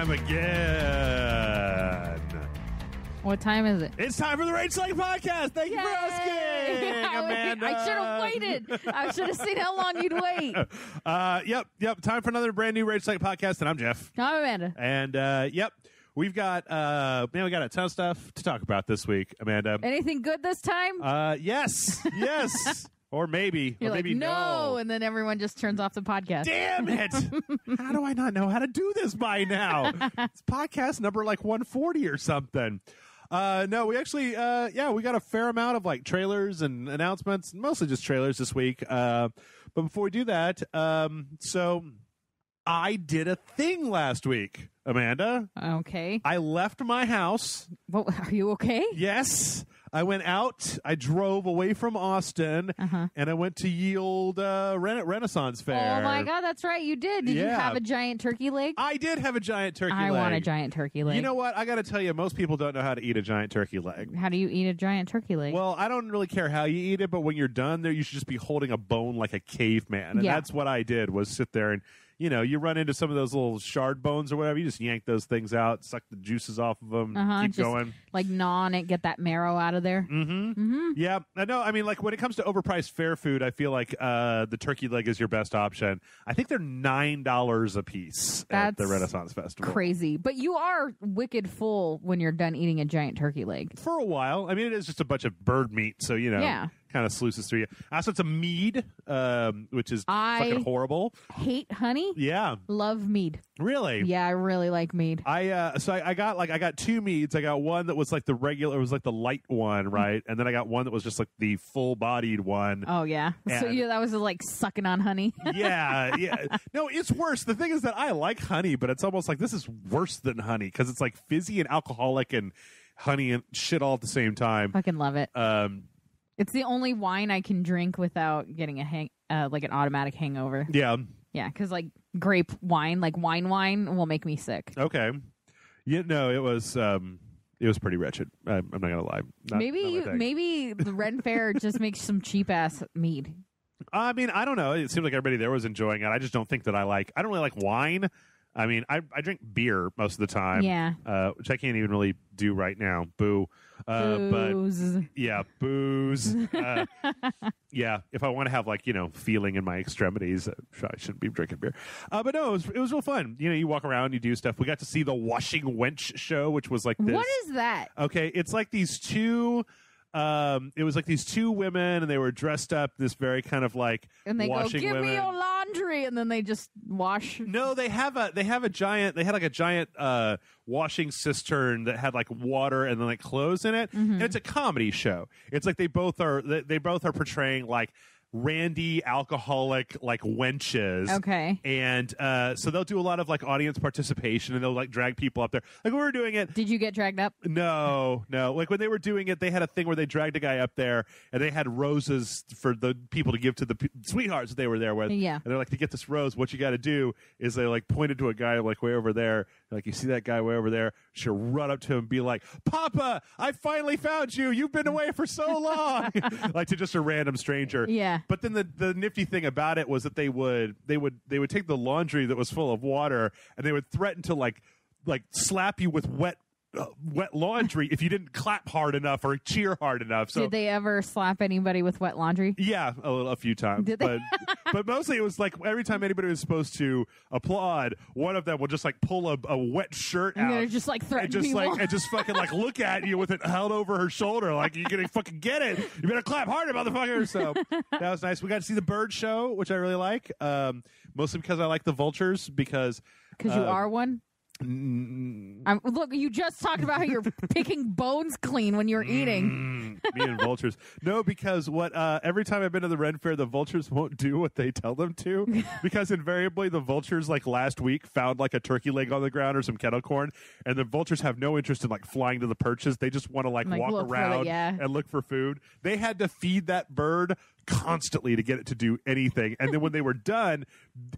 time again. What time is it? It's time for the Rage Like Podcast. Thank you for asking, Amanda. I should have waited. I should have seen how long you'd wait. Yep. Time for another brand new Rage Like Podcast, and I'm Jeff. I'm Amanda. And we've got we got a ton of stuff to talk about this week, Amanda. Anything good this time? Yes. Or maybe. You're or maybe like, no, and then everyone just turns off the podcast. Damn it! How do I not know how to do this by now? It's podcast number like 140 or something. No, we actually, we got a fair amount of like trailers and announcements, mostly just trailers this week. But before we do that, so I did a thing last week, Amanda. Okay. I left my house. Well, are you okay? Yes. I went out. I drove away from Austin, and I went to Yield Renaissance Faire. Oh, my God. That's right. You did. Did you have a giant turkey leg? I did have a giant turkey leg. I want a giant turkey leg. You know what? I got to tell you, most people don't know how to eat a giant turkey leg. How do you eat a giant turkey leg? Well, I don't really care how you eat it, but when you're done there, you should just be holding a bone like a caveman. And that's what I did, was sit there and, you run into some of those little shard bones or whatever. You just yank those things out, suck the juices off of them, keep going. Like gnaw on it, get that marrow out of there. Yeah, I know. I mean, like when it comes to overpriced fair food, I feel like the turkey leg is your best option. I think they're $9 a piece at the Renaissance Festival. Crazy. But you are wicked full when you're done eating a giant turkey leg. For a while. I mean, it is just a bunch of bird meat, so, kind of sluices through you. Also, it's a mead, which is fucking horrible. Hate honey. Yeah. Love mead. Really? Yeah, I really like mead. I got two meads. I got one that was like the regular, it was like the light one, right? And then I got one that was just like the full-bodied one. Oh, yeah. So that was like sucking on honey. Yeah. No, it's worse. The thing is that I like honey, but it's almost like this is worse than honey because it's like fizzy and alcoholic and honey and shit all at the same time. Fucking love it. It's the only wine I can drink without getting like an automatic hangover. Yeah. Yeah, because like grape wine, like wine will make me sick. Okay. Yeah, no, it was pretty wretched. I'm not gonna lie. Maybe the Ren Fair just makes some cheap ass mead. I mean, I don't know. It seems like everybody there was enjoying it. I just don't think that I don't really like wine. I mean, I drink beer most of the time. Yeah. Which I can't even really do right now. Boo. Booze. But yeah, booze. Yeah, if I want to have feeling in my extremities, I shouldn't be drinking beer. But no, it was real fun. You walk around, you do stuff. We got to see the Washing Wench show, which was like this. What is that? Okay, it's like these two. It was like these two women, and they were dressed up this very kind of like and they washing go, give women. me your laundry, and then they just wash. No, they had a giant washing cistern that had like water and then like clothes in it, and it's a comedy show. It's like they both are portraying like randy alcoholic like wenches. Okay. And so they'll do a lot of like audience participation, and they'll like drag people up there. Like when we were doing it. Did you get dragged up? No. Like when they were doing it, they had a thing where they dragged a guy up there, and they had roses for the people to give to the sweethearts that they were there with. Yeah. And they're like, to get this rose, what you got to do is they like pointed to a guy like way over there. Like, you see that guy way over there? She'll run up to him and be like, Papa, I finally found you. You've been away for so long. Like to just a random stranger. Yeah. But then the nifty thing about it was that they would take the laundry that was full of water, and they would threaten to like slap you with wet laundry if you didn't clap hard enough or cheer hard enough. So did they ever slap anybody with wet laundry? Yeah, a few times. Did they? But mostly it was like every time anybody was supposed to applaud, one of them would just like pull a wet shirt out. And just like threaten people. And just fucking like look at you with it held over her shoulder like, you're gonna fucking get it. You better clap harder, motherfucker. So that was nice. We got to see the bird show, which I really like. Mostly because I like the vultures because you are one. Look, you just talked about how you're picking bones clean when you're eating. Me and vultures. No, because every time I've been to the Ren Fair, the vultures won't do what they tell them to. Because invariably the vultures, like last week, found like a turkey leg on the ground or some kettle corn, and the vultures have no interest in like flying to the perches. They just want to like walk around and look for food. They had to feed that bird constantly to get it to do anything. And then when they were done,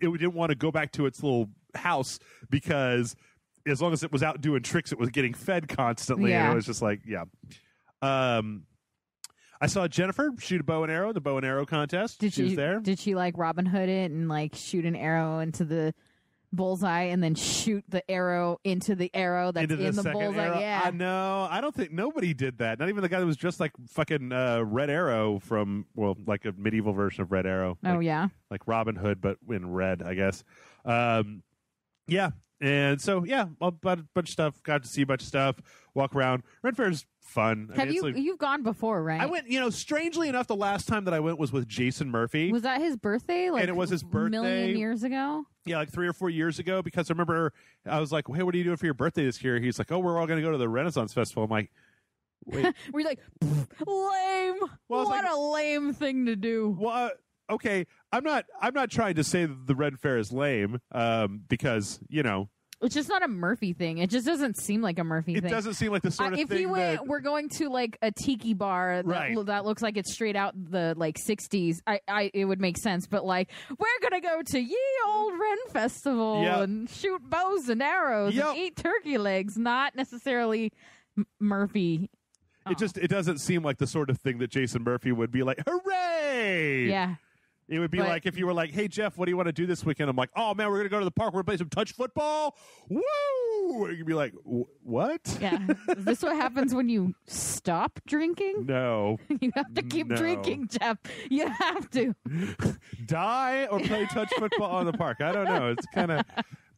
it didn't want to go back to its little house because as long as it was out doing tricks, it was getting fed constantly. Yeah. And it was just like, yeah. I saw Jennifer shoot a bow and arrow, the bow and arrow contest. She was there. Did she like Robin Hood it and like shoot an arrow into the bullseye and then shoot the arrow into the arrow that's in the bullseye. Arrow. Yeah. No, I don't think nobody did that. Not even the guy that was just like fucking Red Arrow from, well, like a medieval version of Red Arrow. Oh, like, yeah. Like Robin Hood, but in red, I guess. Yeah. And so, yeah, a bunch of stuff. Got to see a bunch of stuff. Walk around. Ren Fair's fun. Have you've gone before, right? I went, strangely enough, the last time that I went was with Jason Murphy. Was that his birthday? Like, and it was his birthday. A million years ago? Yeah, like 3 or 4 years ago, because I remember I was like, hey, what are you doing for your birthday this year? He's like, oh, we're all going to go to the Renaissance Festival. I'm like, wait. We're like, lame. Well, what a lame thing to do. Well, okay, I'm not trying to say that the Ren Fair is lame, because, it's just not a Murphy thing. It just doesn't seem like a Murphy thing. It doesn't seem like the sort of if thing you went, we're going to like a tiki bar that looks like it's straight out the like 60s. It would make sense, but like we're gonna go to Ye Old Ren Festival and shoot bows and arrows and eat turkey legs. Not necessarily Murphy. It doesn't seem like the sort of thing that Jason Murphy would be like, hooray! Yeah. It would be like if you were like, hey, Jeff, what do you want to do this weekend? I'm like, oh, man, we're going to go to the park. We're going to play some touch football. Woo! You'd be like, what? Yeah. Is this what happens when you stop drinking? No. You have to keep drinking, Jeff. You have to. Die or play touch football in the park. I don't know. It's kind of...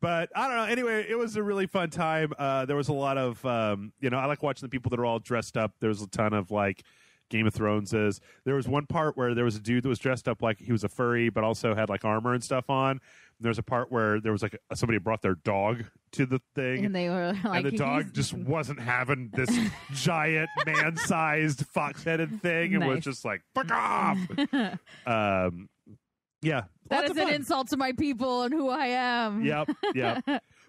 But I don't know. Anyway, it was a really fun time. There was a lot of, I like watching the people that are all dressed up. There was a ton of like Game of Thrones is. There was one part where there was a dude that was dressed up like he was a furry, but also had like armor and stuff on. And there was a part where there was like somebody brought their dog to the thing, and they were like, and the dog just wasn't having this giant man-sized fox-headed thing, and was just like, "Fuck off!" Yeah, that is an insult to my people and who I am. Yep.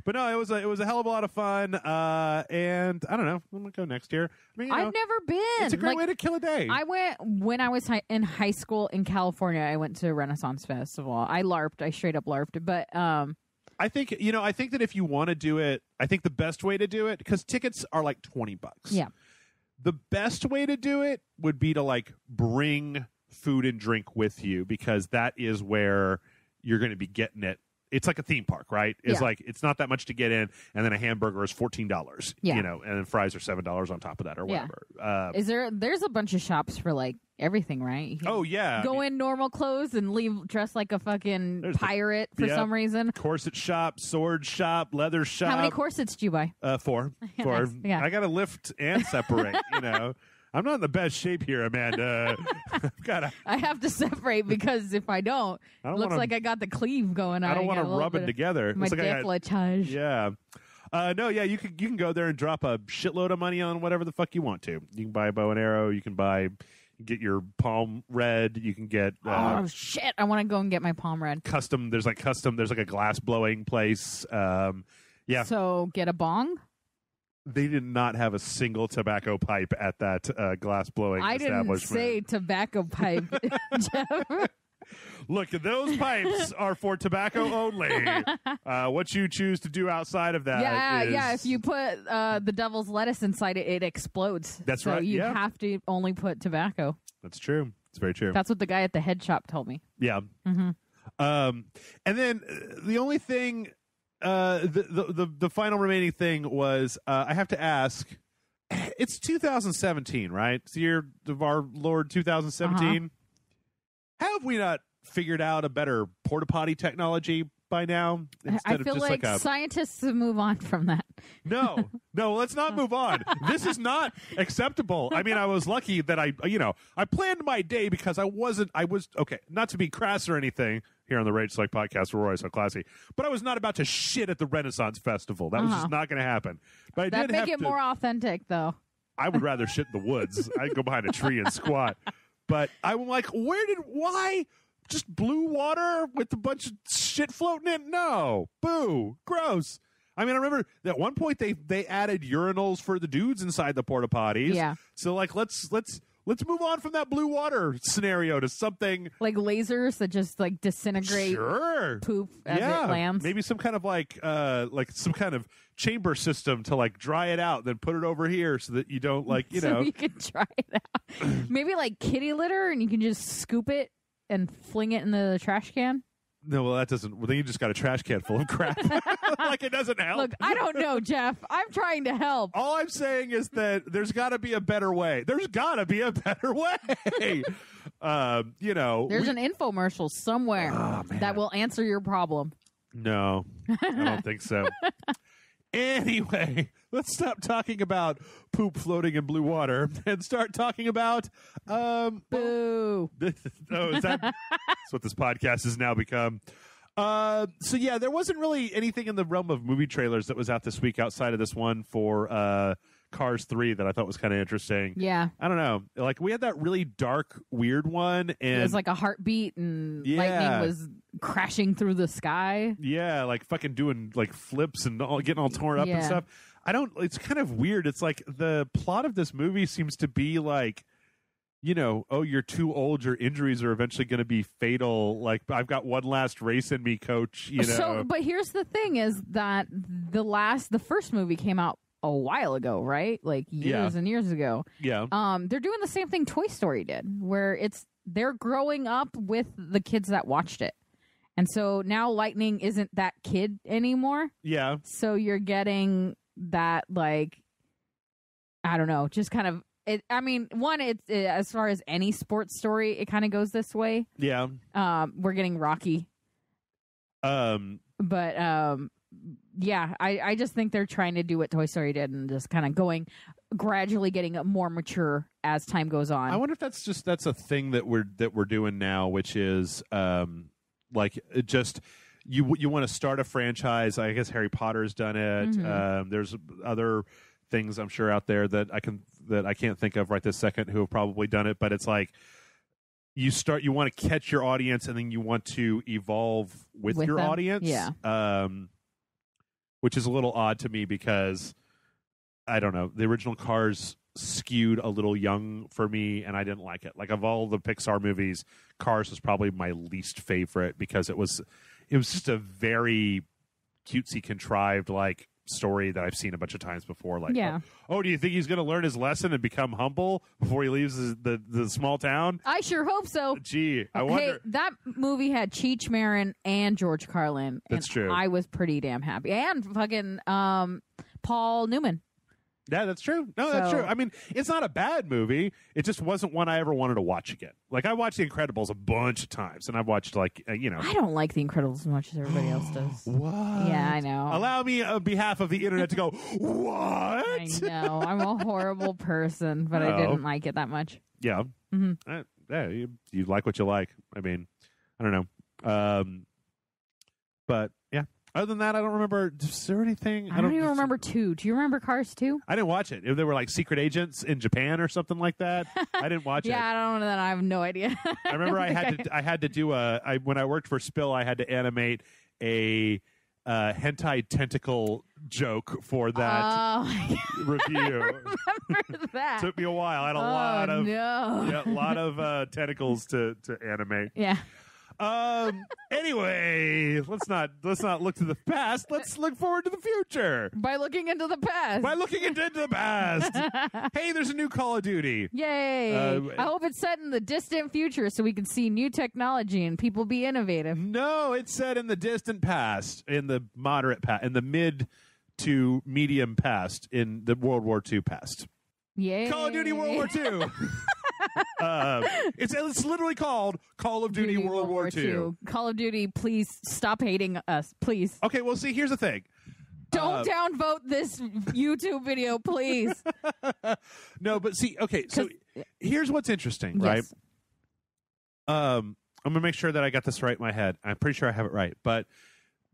But no, it was a hell of a lot of fun, and I don't know. I'm gonna go next year. I mean, I've never been. It's a great way to kill a day. I went when I was in high school in California. I went to Renaissance Festival. I LARPed. I straight up LARPed. But I think that if you want to do it, I think the best way to do it, because tickets are like $20. Yeah. The best way to do it would be to like bring food and drink with you, because that is where you're going to be getting it. It's like a theme park, right? It's like, it's not that much to get in, and then a hamburger is $14, and then fries are $7 on top of that or whatever. There's a bunch of shops for like everything, right? Go in normal clothes and leave dressed like a fucking pirate for some reason. Corset shop, sword shop, leather shop. How many corsets do you buy? 4. Yeah. I got to lift and separate, I'm not in the best shape here, Amanda. I have to separate, because if I don't, it looks like I got the cleave going on. I don't want to rub them together. My décolletage. Yeah. You can go there and drop a shitload of money on whatever the fuck you want to. You can buy a bow and arrow. You can get your palm red. You can get oh shit! I want to go and get my palm red. Custom. There's like a glass blowing place. Yeah. So get a bong. They did not have a single tobacco pipe at that glass blowing establishment. I didn't say tobacco pipe, Jeff. Look, those pipes are for tobacco only. What you choose to do outside of that if you put the devil's lettuce inside it, it explodes. That's so right. You have to only put tobacco. That's true. It's very true. That's what the guy at the head shop told me. Yeah. Mm-hmm. And then the only thing... the final remaining thing was I have to ask, it's 2017, right? It's the year of our Lord 2017. Have we not figured out a better porta potty technology by now? I feel like scientists have moved on from that. No, let's not move on. This is not acceptable. I mean, I was lucky that I planned my day, because I was okay, not to be crass or anything here on the Rage Select podcast, we're always so classy, but I was not about to shit at the Renaissance Festival. That was just not going to happen. But That'd make it more authentic, though. I would rather shit in the woods. I'd go behind a tree and squat. But I'm like, why? Just blue water with a bunch of shit floating in? No. Boo. Gross. I mean, I remember at one point they added urinals for the dudes inside the porta potties. Yeah. So like, let's move on from that blue water scenario to something like lasers that just like disintegrate poop as it lands. Maybe some kind of like some kind of chamber system to like dry it out, then put it over here so that you don't so you can dry it out. Maybe like kitty litter, and you can just scoop it and fling it in the trash can. No, well, that doesn't. Well, then you just got a trash can full of crap. Like, it doesn't help. Look, I don't know, Jeff. I'm trying to help. All I'm saying is that there's got to be a better way. There's got to be a better way. There's an infomercial somewhere that will answer your problem. No, I don't think so. Anyway, let's stop talking about poop floating in blue water and start talking about boo. That's what this podcast has now become. So yeah, there wasn't really anything in the realm of movie trailers that was out this week outside of this one for Cars 3 that I thought was kind of interesting. Yeah. I don't know. Like, we had that really dark, weird one, and it was like a heartbeat and lightning was crashing through the sky. Yeah, like fucking doing like flips and getting all torn up and stuff. It's kind of weird. It's like the plot of this movie seems to be like, you're too old, your injuries are eventually going to be fatal. Like, I've got one last race in me, coach, So, but here's the thing is that the first movie came out a while ago, right? Like years and years ago. Yeah. They're doing the same thing Toy Story did, where they're growing up with the kids that watched it. And so now Lightning isn't that kid anymore. Yeah. So you're getting that, like, I don't know, just kind of as far as any sports story, it kind of goes this way. Yeah. We're getting Rocky. I just think they're trying to do what Toy Story did and just kind of gradually getting more mature as time goes on. I wonder if that's a thing that we're doing now, which is like, it just you want to start a franchise. I guess Harry Potter's done it. Mm-hmm. There's other things I'm sure out there that I can't think of right this second who have probably done it, but it's like you want to catch your audience and then you want to evolve with your them? audience. Yeah. Which is a little odd to me because I don't know, the original Cars skewed a little young for me and I didn't like it. Like, of all the Pixar movies, Cars was probably my least favorite because it was just a very cutesy, contrived like story that I've seen a bunch of times before. Like, oh, do you think he's going to learn his lesson and become humble before he leaves the small town? I sure hope so. Gee, I wonder. Hey, that movie had Cheech Marin and George Carlin. That's true. I was pretty damn happy. And fucking Paul Newman. Yeah, that's true. No, that's true. I mean, it's not a bad movie. It just wasn't one I ever wanted to watch again. Like, I watched The Incredibles a bunch of times, and I've watched, like, I don't like The Incredibles as much as everybody else does. What? Yeah, I know. Allow me, on behalf of the internet, to go, what? I know. I'm a horrible person, but I didn't like it that much. Yeah. Mm-hmm. You like what you like. I mean, I don't know. But, yeah. Other than that, I don't remember. Is there anything? I don't even remember 2. Do you remember Cars 2? I didn't watch it. If they were like secret agents in Japan or something like that, I didn't watch it. Yeah, I don't know that. I have no idea. I remember I had to do when I worked for Spill, I had to animate a hentai tentacle joke for that review. I remember that. Took me a while. I had a lot of tentacles to animate. Yeah. Anyway, let's not look to the past. Let's look forward to the future. By looking into the past. Hey, there's a new Call of Duty. Yay. I hope it's set in the distant future so we can see new technology and people be innovative. No, it's set in the distant past, in the moderate past, in the mid to medium past, in the World War II past. Yay. Call of Duty World War II. It's literally called Call of Duty World War II. Call of Duty, please stop hating us, please. Okay, well, see, here's the thing. Don't downvote this YouTube video, please. No, but see, okay, so here's what's interesting, right? I'm going to make sure that I got this right in my head. I'm pretty sure I have it right, but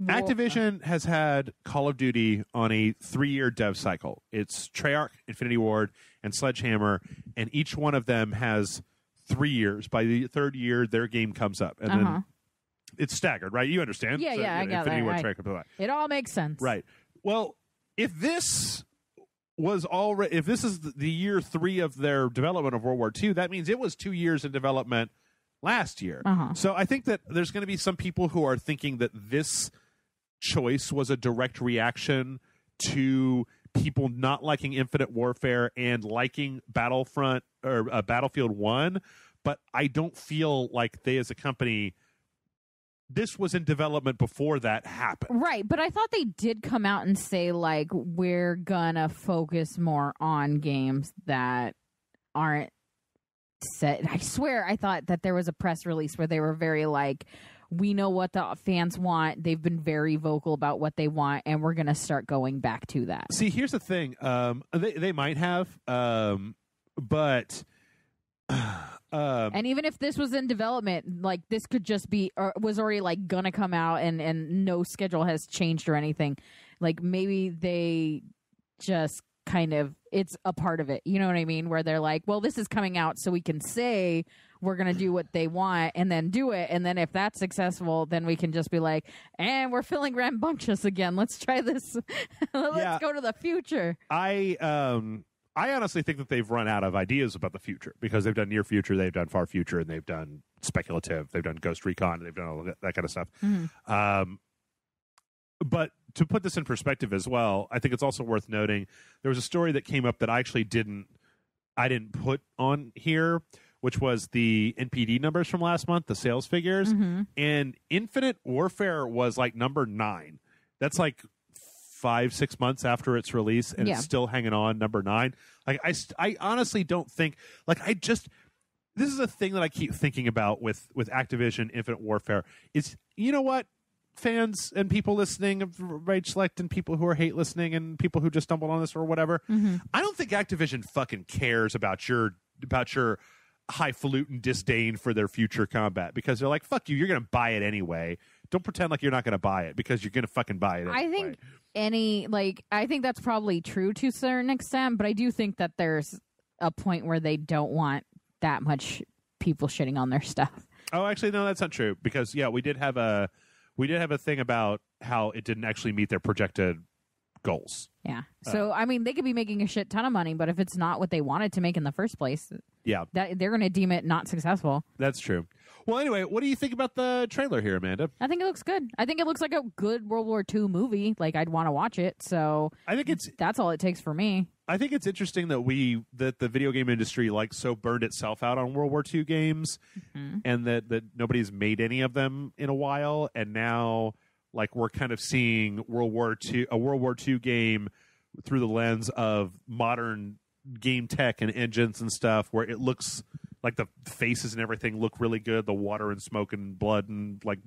Activision has had Call of Duty on a 3-year dev cycle. It's Treyarch, Infinity Ward, and Sledgehammer, and each one of them has 3 years. By the third year, their game comes up, and then it's staggered, right? You understand? Yeah, so, I got Infinity that. Ward, Treyarch, it all makes sense, right? Well, if this is the year 3 of their development of World War II, that means it was 2 years in development last year. So I think that there's going to be some people who are thinking that this choice was a direct reaction to people not liking Infinite Warfare and liking Battlefront or Battlefield 1, but I don't feel like they as a company this was in development before that happened. Right, but I thought they did come out and say, like, we're gonna focus more on games that aren't set. I swear I thought that there was a press release where they were very like, we know what the fans want. They've been very vocal about what they want, and we're gonna start going back to that. See, here's the thing. They might have, but... and even if this was in development, like this could just be or was already like gonna come out and no schedule has changed or anything. Like maybe they just kind of it's a part of it. You know what I mean? Where they're like, well, this is coming out so we can say we're gonna do what they want and then do it. And then if that's successful, then we can just be like, and we're feeling rambunctious again. Let's try this. Let's go to the future. I honestly think that they've run out of ideas about the future because they've done near future, they've done far future, and they've done speculative, they've done Ghost Recon, they've done all that kind of stuff. Mm-hmm. But to put this in perspective as well, I think it's also worth noting there was a story that came up that I actually didn't put on here, which was the NPD numbers from last month, the sales figures, and Infinite Warfare was like number 9. That's like 5-6 months after its release, and it's still hanging on number 9. Like I honestly don't think this is a thing that I keep thinking about with Activision Infinite Warfare is, you know what, fans and people listening of Rage Select and people who are hate listening and people who just stumbled on this or whatever, I don't think Activision fucking cares about your highfalutin disdain for their future combat, because they're like, fuck you, you're gonna buy it anyway. Don't pretend like you're not gonna buy it, because you're gonna fucking buy it anyway. I think that's probably true to a certain extent, but I do think that there's a point where they don't want that much people shitting on their stuff. Oh, actually, no, that's not true, because we did have a thing about how it didn't actually meet their projected goals. Yeah. So, I mean, they could be making a shit ton of money, but if it's not what they wanted to make in the first place, they're going to deem it not successful. That's true. Well, anyway, what do you think about the trailer here, Amanda? I think it looks good. I think it looks like a good World War II movie. Like, I'd want to watch it. So I think that's all it takes for me. I think it's interesting that the video game industry like so burned itself out on World War II games, and that nobody's made any of them in a while, and now like we're kind of seeing a World War II game through the lens of modern game tech and engines and stuff, where it looks like the faces and everything look really good. The water and smoke and blood and like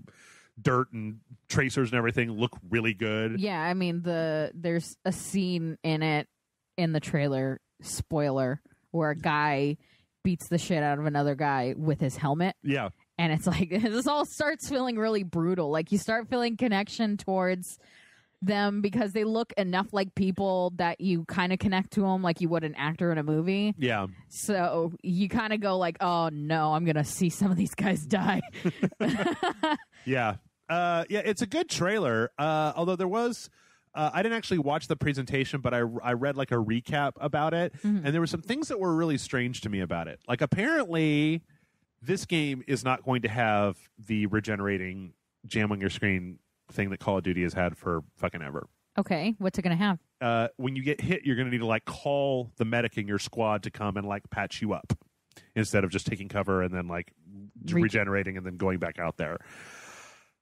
dirt and tracers and everything look really good. Yeah, I mean there's a scene in the trailer, spoiler, where a guy beats the shit out of another guy with his helmet. Yeah. And it's like, this all starts feeling really brutal. Like, you start feeling connection towards them because they look enough like people that you kind of connect to them like you would an actor in a movie. Yeah. So you kind of go like, oh, no, I'm going to see some of these guys die. Yeah. It's a good trailer. Although there was... I didn't actually watch the presentation, but I read like a recap about it, and there were some things that were really strange to me about it. Like, apparently... this game is not going to have the regenerating jam on your screen thing that Call of Duty has had for fucking ever. Okay, what's it going to have? When you get hit, you're going to need to like call the medic in your squad to come and like patch you up instead of just taking cover and then like regenerating and then going back out there.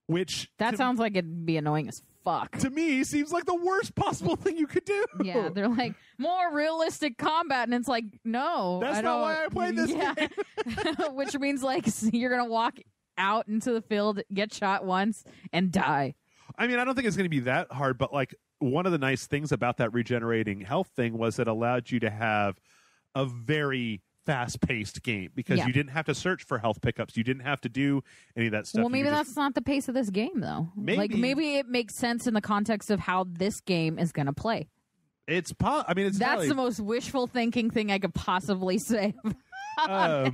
Which sounds like it'd be annoying as fuck. To me, seems like the worst possible thing you could do. Yeah, they're like, more realistic combat, and it's like, no. That's not why I played this game. Which means, like, you're going to walk out into the field, get shot once, and die. I mean, I don't think it's going to be that hard, but, like, one of the nice things about that regenerating health thing was it allowed you to have a very fast-paced game because you didn't have to search for health pickups. You didn't have to do any of that stuff. Well, maybe that's not the pace of this game, though. Maybe it makes sense in the context of how this game is going to play. That's the most wishful thinking thing I could possibly say. So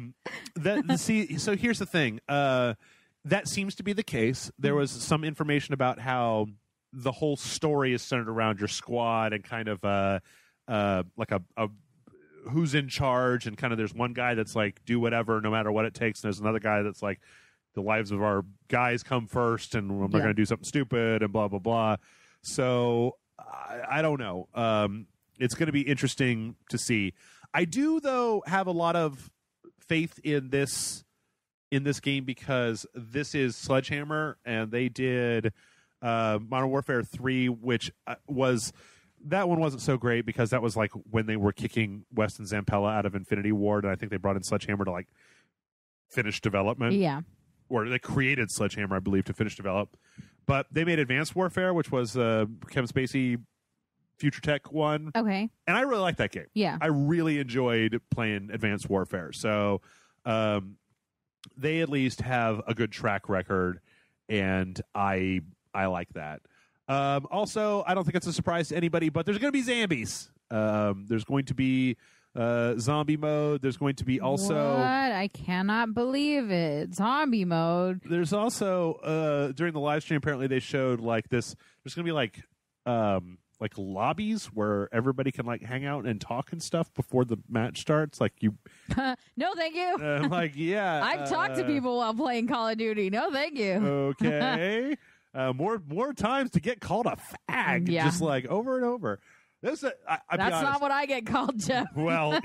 here's the thing. That seems to be the case. There was some information about how the whole story is centered around your squad and kind of like a who's in charge, and kind of there's one guy that's like, do whatever no matter what it takes, and there's another guy that's like, the lives of our guys come first, and I'm not going to do something stupid and blah blah blah. So I don't know. It's going to be interesting to see. I do, though, have a lot of faith in this in this game because this is Sledgehammer, and they did Modern Warfare 3, which that one wasn't so great because that was like when they were kicking Weston Zampella out of Infinity Ward, and I think they brought in Sledgehammer to like finish development. Yeah. Or they created Sledgehammer, I believe, to finish develop. But they made Advanced Warfare, which was Kevin Spacey Future Tech one. Okay. And I really liked that game. Yeah. I really enjoyed playing Advanced Warfare. So they at least have a good track record, and I like that. Also, I don't think it's a surprise to anybody, but there's going to be zombies. There's going to be zombie mode. There's going to be also... What? I cannot believe it. Zombie mode. There's also, during the live stream, apparently they showed like this... There's going to be like lobbies where everybody can like hang out and talk and stuff before the match starts. Like you... No, thank you. like, yeah. I've talked to people while playing Call of Duty. No, thank you. Okay. More times to get called a fag, just like over and over. That's not what I get called, Jeff. Well,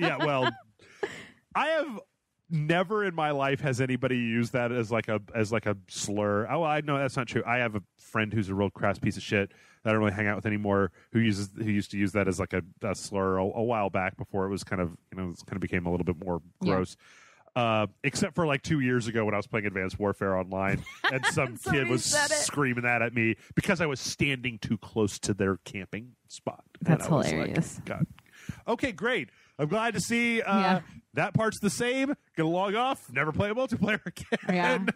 I have never in my life has anybody used that as like a slur. Oh, I know that's not true. I have a friend who's a real crass piece of shit that I don't really hang out with anymore. Who used to use that as like a slur a while back before it was kind of became a little bit more gross. Except for like 2 years ago when I was playing Advanced Warfare online and some kid was screaming that at me because I was standing too close to their camping spot. That's hilarious. Like, God. Okay, great. I'm glad to see that part's the same. Gonna log off. Never play a multiplayer again.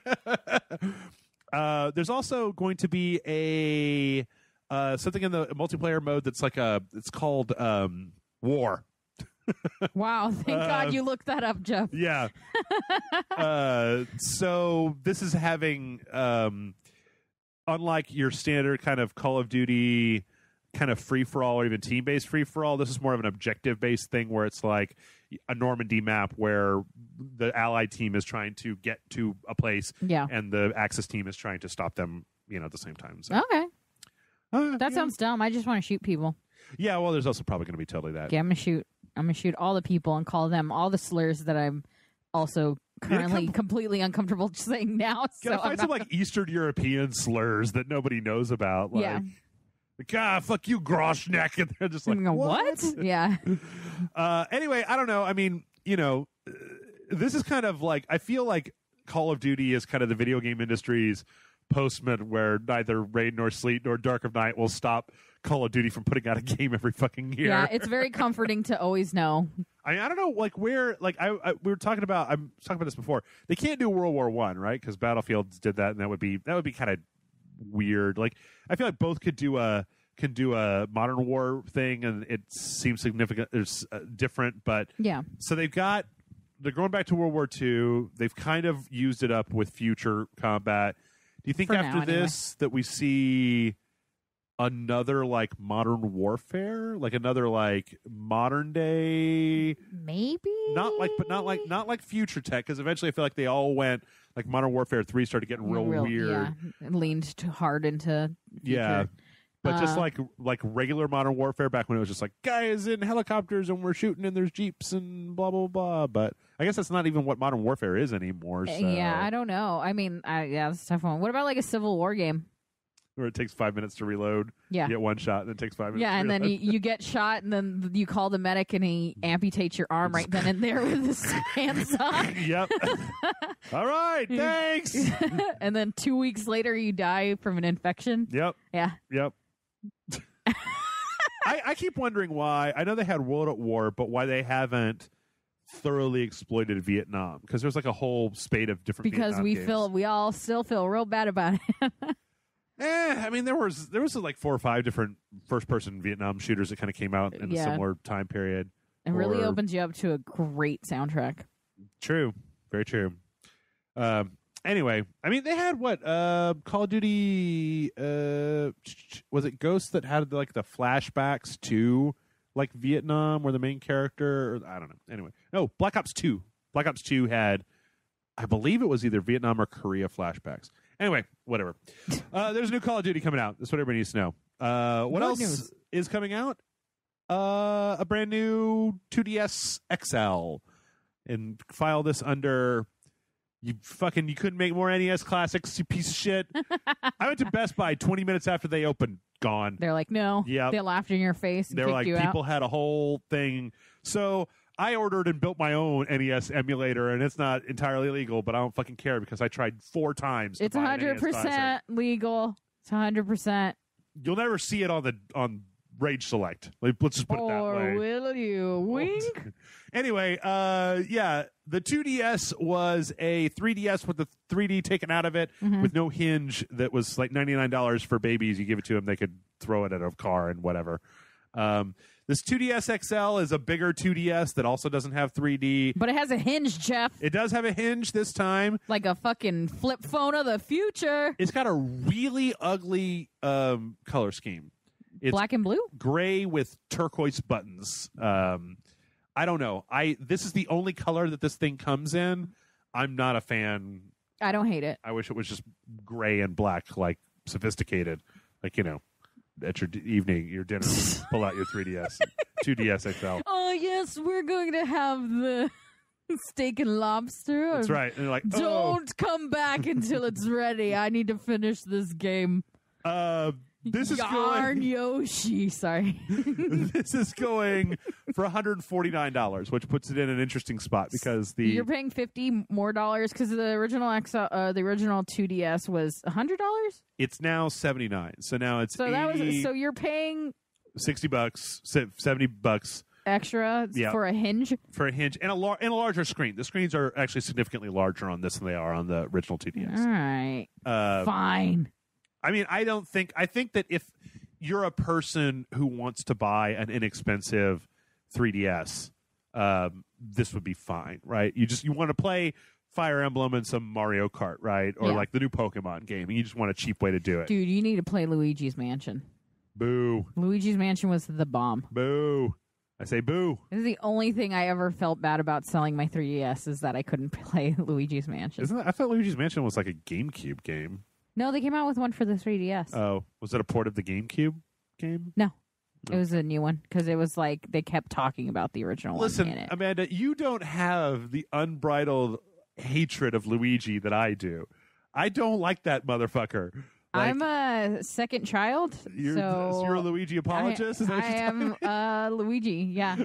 Yeah. There's also going to be a something in the multiplayer mode that's like it's called War. Wow, thank God you looked that up, Jeff. Yeah. So this is having, unlike your standard kind of Call of Duty kind of free-for-all or even team-based free-for-all, this is more of an objective-based thing where it's like a Normandy map where the Allied team is trying to get to a place and the Axis team is trying to stop them, at the same time. So. Okay. That sounds dumb. I just want to shoot people. Yeah, well, there's also probably going to be totally that. Yeah, I'm gonna shoot all the people and call them all the slurs that I'm also currently completely uncomfortable saying now. So gotta find some like Eastern European slurs that nobody knows about. Like, fuck you, Groshneck. And they're just like, what? Yeah. Anyway, I don't know. I mean, this is kind of like, I feel like Call of Duty is kind of the video game industry's postman where neither Rain nor Sleet nor Dark of Night will stop Call of Duty from putting out a game every fucking year. Yeah, it's very comforting to always know. I don't know, like where, like we were talking about. I'm talking about this before. They can't do World War I, right? Because Battlefields did that, and that would be kind of weird. Like I feel like both could do a modern war thing, and it seems significant. There's different, but yeah. So they're going back to World War II. They've kind of used it up with future combat. Do you think after this that we see another like modern warfare, like another like modern day? Maybe not like future tech, because eventually I feel like they all went like Modern Warfare 3 started getting real weird. Yeah, it leaned too hard into future. Yeah. But just like regular Modern Warfare back when it was just like guys in helicopters and we're shooting and there's jeeps and blah blah blah. But I guess that's not even what Modern Warfare is anymore. So. Yeah, I don't know. I mean, that's a tough one. What about like a Civil War game? Where it takes 5 minutes to reload. Yeah. You get one shot and it takes 5 minutes to reload. Then you get shot and then you call the medic and he amputates your arm right then and there with his hands on. Yep. All right, thanks. And then 2 weeks later you die from an infection. Yep. Yeah. Yep. I keep wondering why. I know they had World at War, but why they haven't thoroughly exploited Vietnam, because there's like a whole spate of different Vietnam games. We all still feel real bad about it. I mean, there was like 4 or 5 different first-person Vietnam shooters that kind of came out in a similar time period. It really opens you up to a great soundtrack. True, very true. Anyway, I mean, they had what Call of Duty? Was it Ghosts that had like the flashbacks to like Vietnam, where the main character? Or, I don't know. Anyway, no, Black Ops 2. Black Ops 2 had, I believe it was either Vietnam or Korea flashbacks. Anyway, whatever. There's a new Call of Duty coming out. That's what everybody needs to know. What else is coming out? A brand new 2DS XL, and file this under You couldn't make more NES classics, you piece of shit. I went to Best Buy 20 minutes after they opened. Gone. They're like, no. Yeah. They laughed in your face and They were like, kicked you people out. had a whole thing. So I ordered and built my own NES emulator, and it's not entirely legal, but I don't fucking care because I tried 4 times. It's to buy an NES 100% classic. legal. It's 100%. You'll never see it on Rage Select. Let's just put it that way. Or will you wink? Anyway, yeah, the 2DS was a 3DS with the 3D taken out of it with no hinge that was like $99 for babies. You give it to them, they could throw it at a car and whatever. This 2DS XL is a bigger 2DS that also doesn't have 3D. But it has a hinge, Jeff. It does have a hinge this time. Like a fucking flip phone of the future. It's got a really ugly color scheme. It's black and blue? Gray with turquoise buttons. I don't know. This is the only color that this thing comes in. I'm not a fan. I don't hate it. I wish it was just gray and black, like sophisticated. Like, at your your dinner, pull out your 3DS, 2DS XL. Oh, yes, we're going to have the steak and lobster. That's right. And you're like, don't come back until it's ready. I need to finish this game. This is Yarn Yoshi. Sorry. This is going for $149, which puts it in an interesting spot because you're paying $50 more because the original the original 2DS was $100. It's now $79. So now it's so you're paying $60, $70 extra for a hinge. For a hinge and a larger screen. The screens are actually significantly larger on this than they are on the original 2DS. All right. Fine. I mean, I think that if you're a person who wants to buy an inexpensive 3DS, this would be fine, right? You want to play Fire Emblem and some Mario Kart, right? Or like the new Pokemon game, and you just want a cheap way to do it. Dude, you need to play Luigi's Mansion. Boo. Luigi's Mansion was the bomb. Boo. I say boo. This is the only thing I ever felt bad about selling my 3DS is that I couldn't play Luigi's Mansion. I thought Luigi's Mansion was like a GameCube game. No, they came out with one for the 3DS. Oh, was it a port of the GameCube game? No. It was a new one because it was like they kept talking about the original one in it. Amanda, you don't have the unbridled hatred of Luigi that I do. I don't like that motherfucker. I'm a second child. You're a Luigi apologist? I am Luigi, yeah.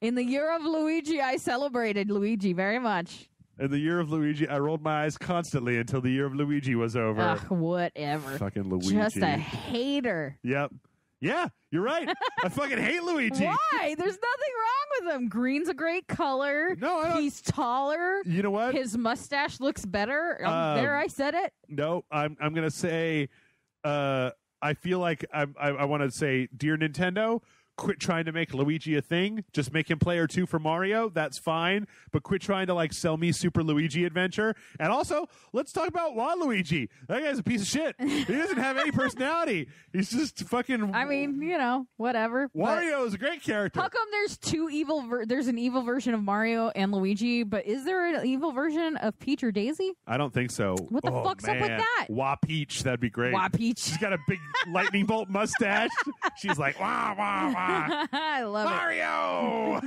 In the year of Luigi, I celebrated Luigi very much. In the year of Luigi, I rolled my eyes constantly until the year of Luigi was over. Ugh, whatever. Fucking Luigi. Just a hater. Yep. Yeah, you're right. I fucking hate Luigi. Why? There's nothing wrong with him. Green's a great color. No, I don't. He's taller. You know what? His mustache looks better. There, I said it. No, I'm gonna say. I feel like I want to say, dear Nintendo, quit trying to make Luigi a thing. Just make him player 2 for Mario. That's fine. But quit trying to like sell me Super Luigi Adventure. And also, let's talk about Waluigi. That guy's a piece of shit. He doesn't have any personality. He's just fucking. I mean, whatever. Wario is a great character. How come there's two evil? There's an evil version of Mario and Luigi, but is there an evil version of Peach or Daisy? I don't think so. What the fuck's up with that? Wah Peach, that'd be great. Wah Peach. She's got a big lightning bolt mustache. She's like wah wah wah. I love Mario!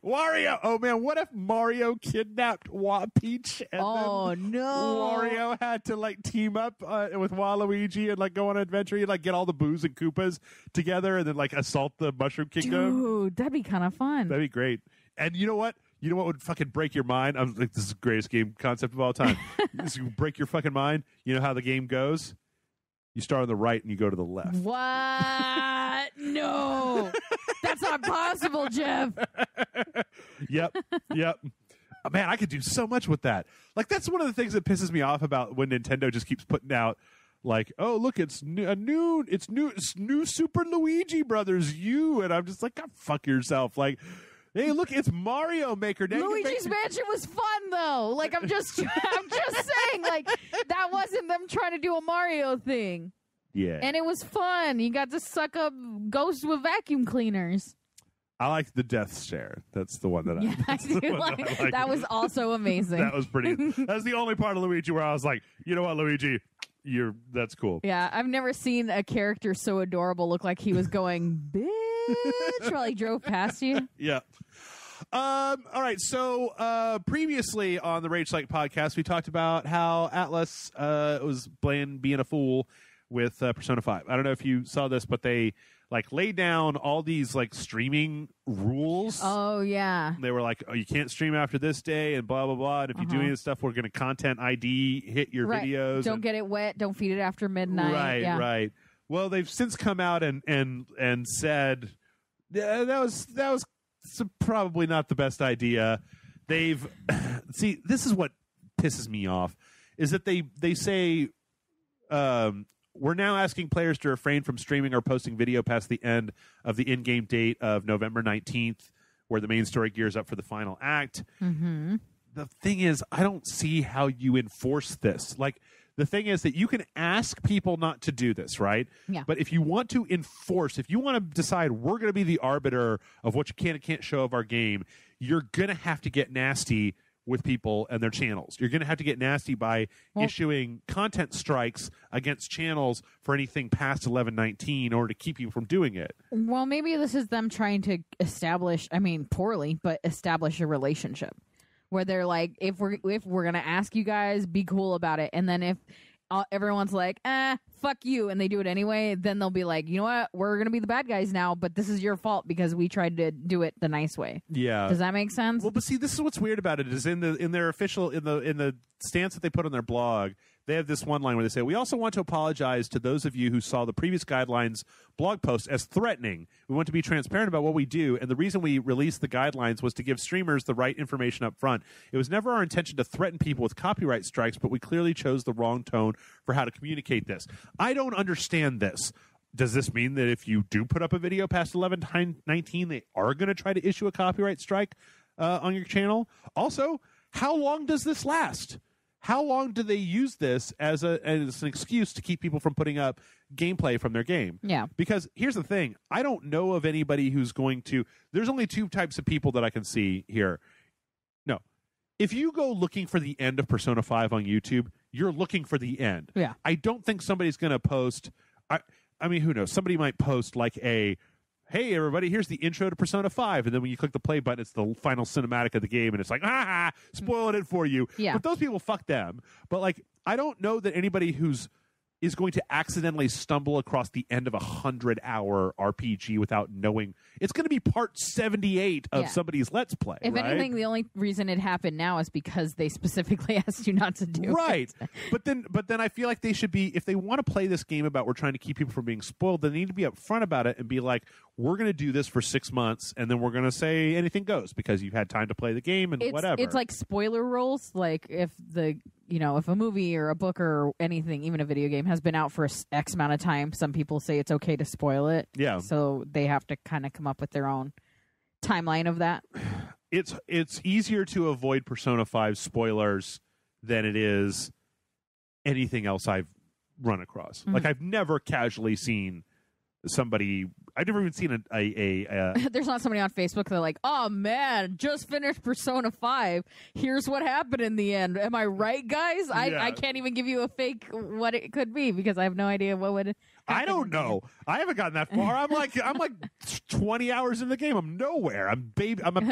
Wario! Oh man, what if Mario kidnapped Wah Peach and then Wario had to like team up with Waluigi and like go on an adventure? He'd like get all the Boos and Koopas together and then like assault the Mushroom Kingdom. Dude, that'd be kind of fun. That'd be great. And you know what? You know what would fucking break your mind? I'm like, this is the greatest game concept of all time. This would break your fucking mind. You know how the game goes? You start on the right and you go to the left. What? No. That's not possible, Jeff. Yep. Oh, man, I could do so much with that. Like, that's one of the things that pisses me off about when Nintendo just keeps putting out, like, oh, look, it's new Super Luigi Brothers U. And I'm just like, God, fuck yourself. Like, hey, look, it's Mario Maker. Luigi's Mansion was fun, though. Like, I'm just saying, like, that wasn't them trying to do a Mario thing. Yeah. And it was fun. You got to suck up ghosts with vacuum cleaners. I like the death stare. That's the one that I do like. That was also amazing. That was pretty. That's the only part of Luigi where I was like, you know what, Luigi? That's cool. Yeah, I've never seen a character so adorable look like he was going, bitch, while he drove past you. Yeah. All right. So previously on the Rage Like podcast, we talked about how Atlas was being a fool with Persona 5. I don't know if you saw this, but they laid down all these streaming rules. Oh yeah. They were like, oh, you can't stream after this day and blah blah blah. And if you do any of this stuff, we're going to content ID hit your videos. Don't get it wet. Don't feed it after midnight. Right. Yeah. Right. Well, they've since come out and said that was probably not the best idea. They've see, this is what pisses me off, is that they say we're now asking players to refrain from streaming or posting video past the end of the in-game date of November 19th, where the main story gears up for the final act. Mm-hmm. The thing is, I don't see how you enforce this. The thing is that you can ask people not to do this, right? Yeah. But if you want to enforce, if you want to decide we're going to be the arbiter of what you can and can't show of our game, you're going to have to get nasty with people and their channels. You're going to have to get nasty by issuing content strikes against channels for anything past 11/19 in order to keep you from doing it. Well, maybe this is them trying to establish, poorly, but establish a relationship where they're like, if we're going to ask you guys, be cool about it. And then if everyone's like, fuck you, and they do it anyway, then they'll be like, you know what, we're going to be the bad guys now, but this is your fault because we tried to do it the nice way. Yeah. Does that make sense? Well, but see, this is what's weird about it is in their official in the stance that they put on their blog, they have this one line where they say, we also want to apologize to those of you who saw the previous guidelines blog post as threatening. We want to be transparent about what we do, and the reason we released the guidelines was to give streamers the right information up front. It was never our intention to threaten people with copyright strikes, but we clearly chose the wrong tone for how to communicate this. I don't understand this. Does this mean that if you do put up a video past 11/19, they are going to try to issue a copyright strike on your channel? Also, how long does this last? How long do they use this as an excuse to keep people from putting up gameplay from their game? Yeah. Because here's the thing. I don't know of anybody who's going to... There's only two types of people that I can see here. No. If you go looking for the end of Persona 5 on YouTube, you're looking for the end. Yeah. I don't think somebody's going to post... I mean, who knows? Somebody might post hey, everybody, here's the intro to Persona 5. And then when you click the play button, it's the final cinematic of the game. And it's like, spoiling it for you. Yeah. But those people, fuck them. But, I don't know that anybody is going to accidentally stumble across the end of a 100-hour RPG without knowing. It's going to be part 78 of somebody's Let's Play, If anything, the only reason it happened now is because they specifically asked you not to do it. Right. But then I feel like they should be, if they want to play this game about we're trying to keep people from being spoiled, they need to be upfront about it and be like, we're going to do this for 6 months, and then we're going to say anything goes because you've had time to play the game and whatever. It's like spoiler rules. Like if if a movie or a book or anything, even a video game, has been out for X amount of time, some people say it's okay to spoil it. Yeah. So they have to kind of come up with their own timeline of that. It's easier to avoid Persona 5 spoilers than it is anything else I've run across. Mm-hmm. I've never casually seen somebody... I've never even seen There's not somebody on Facebook that's like, oh man, just finished Persona 5. Here's what happened in the end. Am I right, guys? Yeah. I can't even give you a fake what it could be because I have no idea what would happen. I don't know. I haven't gotten that far. I'm like 20 hours in the game. I'm nowhere. I'm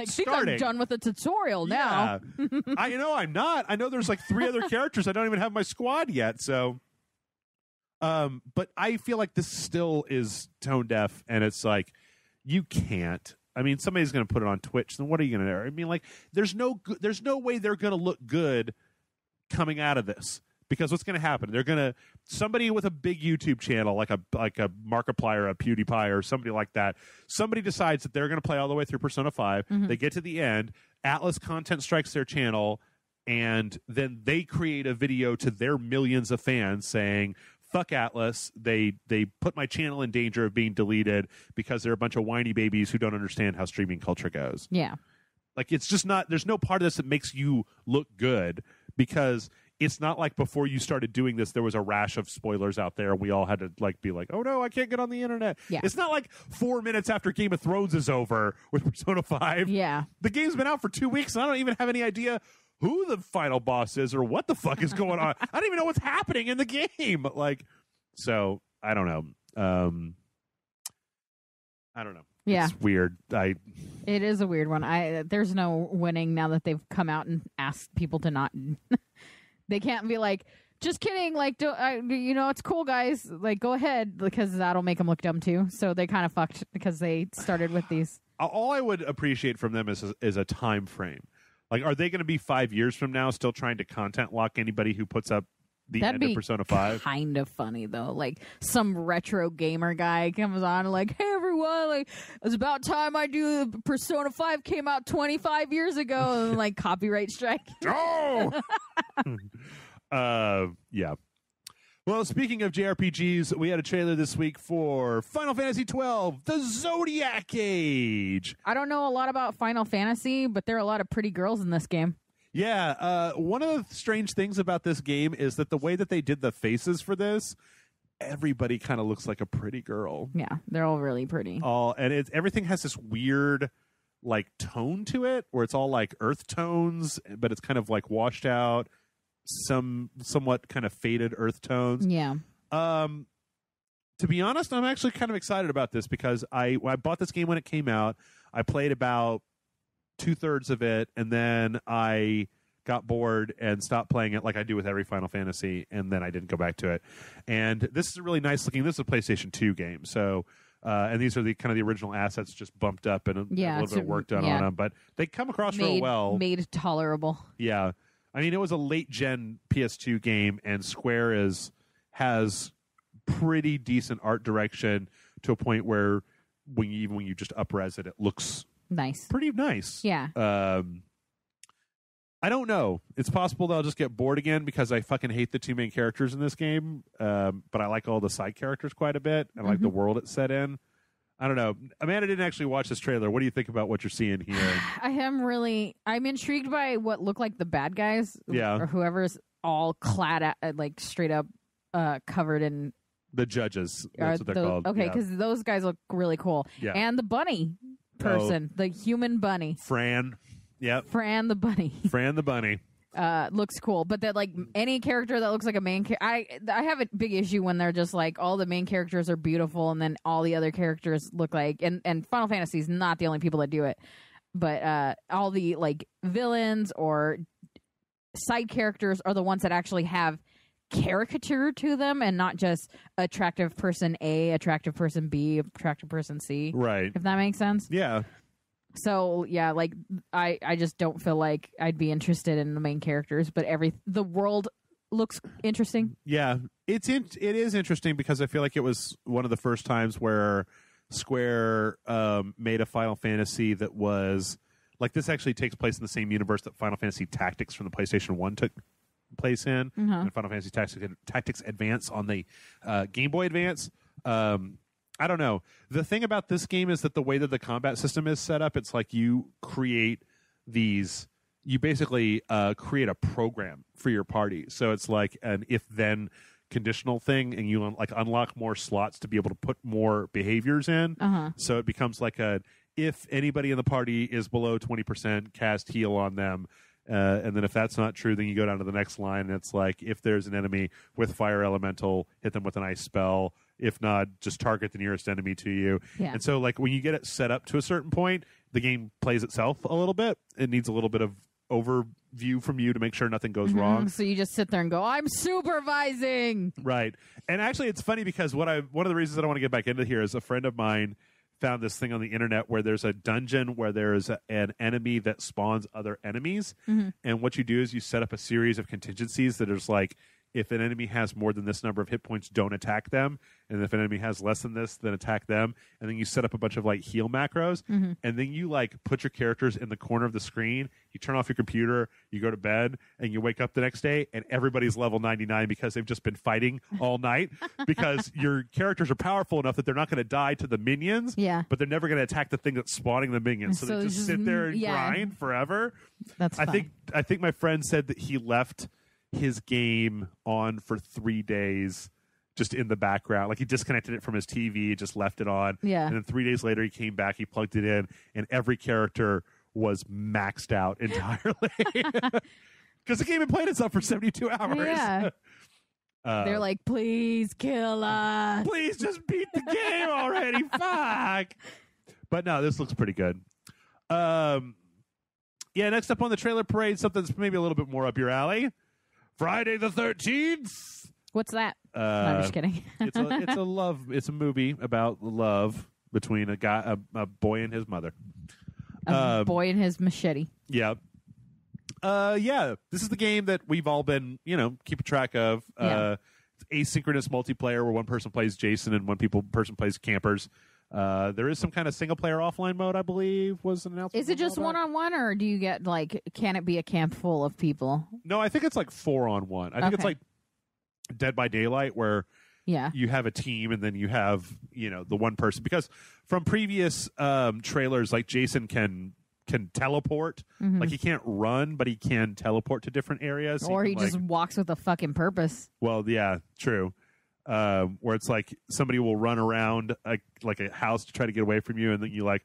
starting. I'm done with the tutorial now. Yeah. I'm not. I know there's 3 other characters. I don't even have my squad yet, so... but I feel like this still is tone deaf, and it's like you can't. I mean, somebody's going to put it on Twitch. Then what are you going to do? I mean, there's no way they're going to look good coming out of this because what's going to happen? They're going to somebody with a big YouTube channel, like a Markiplier, or a PewDiePie, or somebody like that. Somebody decides that they're going to play all the way through Persona 5. Mm-hmm. They get to the end. Atlas content strikes their channel, and then they create a video to their millions of fans saying, fuck Atlas, they put my channel in danger of being deleted because they're a bunch of whiny babies who don't understand how streaming culture goes. Yeah. It's just not, there's no part of this that makes you look good because it's not like before you started doing this, there was a rash of spoilers out there and we all had to be like, oh no, I can't get on the internet. Yeah. It's not like 4 minutes after Game of Thrones is over with Persona 5. Yeah. The game's been out for 2 weeks and I don't even have any idea who the final boss is or what the fuck is going on. I don't even know what's happening in the game. So I don't know. I don't know. Yeah. It's weird. It is a weird one. There's no winning now that they've come out and asked people to not. They can't be like, just kidding. Like, it's cool, guys. Like, go ahead, because that'll make them look dumb too. So they kind of fucked because they started with these. All I would appreciate from them is a time frame. Like, are they going to be 5 years from now still trying to content lock anybody who puts up the end of Persona 5? Kind of funny though. Like some retro gamer guy comes on like, "Hey everyone, like it's about time I do Persona 5 came out 25 years ago," and like copyright strike. Oh. Yeah. Well, speaking of JRPGs, we had a trailer this week for Final Fantasy XII, the Zodiac Age. I don't know a lot about Final Fantasy, but there are a lot of pretty girls in this game. Yeah, one of the strange things about this game is that the way that they did the faces for this, everybody kind of looks like a pretty girl. Yeah, they're all really pretty. And everything has this weird, like, tone to it, where it's all like earth tones, but it's kind of like washed out. Somewhat kind of faded earth tones. Yeah. To be honest, I'm actually kind of excited about this because I bought this game when it came out. I played about 2/3 of it, and then I got bored and stopped playing it like I do with every Final Fantasy, and then I didn't go back to it. And this is a really nice looking. This is a PlayStation 2 game, so and these are the kind of the original assets just bumped up and a little bit of work done on them, but they come across real well. Made tolerable. Yeah. I mean, it was a late-gen PS2 game, and Square has pretty decent art direction to a point where when you just up-res it, it looks nice, pretty nice. Yeah. I don't know. It's possible that I'll just get bored again because I fucking hate the two main characters in this game, but I like all the side characters quite a bit. I like the world it's set in. I don't know. Amanda didn't actually watch this trailer. What do you think about what you're seeing here? I'm intrigued by what look like the bad guys. Yeah. Or whoever's all clad, like straight up covered in. The judges. That's what they're called. Okay, because those guys look really cool. Yeah. And the bunny person, the human bunny. Fran. Yep. Fran the bunny. Fran the bunny. Looks cool, but that like any character that looks like a main character, I have a big issue when they're just like all the main characters are beautiful and then all the other characters look like and Final Fantasy is not the only people that do it, but all the like villains or side characters are the ones that actually have caricature to them and not just attractive person A, attractive person B, attractive person C. Right. If that makes sense. Yeah. So yeah, like I just don't feel like I'd be interested in the main characters, but the world looks interesting. Yeah, it is interesting because I feel like it was one of the first times where Square made a Final Fantasy that was like this. Actually takes place in the same universe that Final Fantasy Tactics from the PlayStation 1 took place in, and Final Fantasy Tactics Advance on the Game Boy Advance. I don't know. The thing about this game is that the way that the combat system is set up, it's like you basically create a program for your party. So it's like an if-then conditional thing, and you unlock more slots to be able to put more behaviors in. So it becomes like if anybody in the party is below 20%, cast heal on them. And then if that's not true, then you go down to the next line, and it's like if there's an enemy with fire elemental, hit them with an ice spell. If not, just target the nearest enemy to you. Yeah. And so like when you get it set up to a certain point, the game plays itself a little bit. It needs a little bit of overview from you to make sure nothing goes wrong. So you just sit there and go, I'm supervising. Right. And actually it's funny because one of the reasons that I want to get back into here is a friend of mine found this thing on the internet where there's a dungeon where there's an enemy that spawns other enemies. And what you do is you set up a series of contingencies that is like, if an enemy has more than this number of hit points, don't attack them. And if an enemy has less than this, then attack them. And then you set up a bunch of like heal macros. And then you like put your characters in the corner of the screen. You turn off your computer, you go to bed, and you wake up the next day and everybody's level 99 because they've just been fighting all night because your characters are powerful enough that they're not going to die to the minions, but they're never going to attack the thing that's spawning the minions. So they just sit there and grind forever. That's fun. I think my friend said that he left his game on for 3 days just in the background. Like he disconnected it from his TV, just left it on. Yeah. And then 3 days later he came back, he plugged it in, and every character was maxed out entirely. Because the game had played itself for 72 hours. Yeah. They're like, please kill us. Please just beat the game already. Fuck. But no, this looks pretty good. Yeah, next up on the trailer parade, something that's maybe a little bit more up your alley. Friday the 13th. What's that? No, I'm just kidding. It's a movie about love between a boy and his mother. A boy and his machete. Yeah. This is the game that we've all been, keeping track of. It's asynchronous multiplayer where one person plays Jason and one person plays campers. There is some kind of single-player offline mode, I believe, was an announcement. Is it just one-on-one, or do you get, can it be a camp full of people? No, I think it's 4-on-1. I think it's like Dead by Daylight, where you have a team and then you have, the one person. Because from previous trailers, Jason can teleport. Mm-hmm. He can't run, but he can teleport to different areas. Or he just walks with a fucking purpose. Well, yeah, true. Where it's somebody will run around a house to try to get away from you, and then you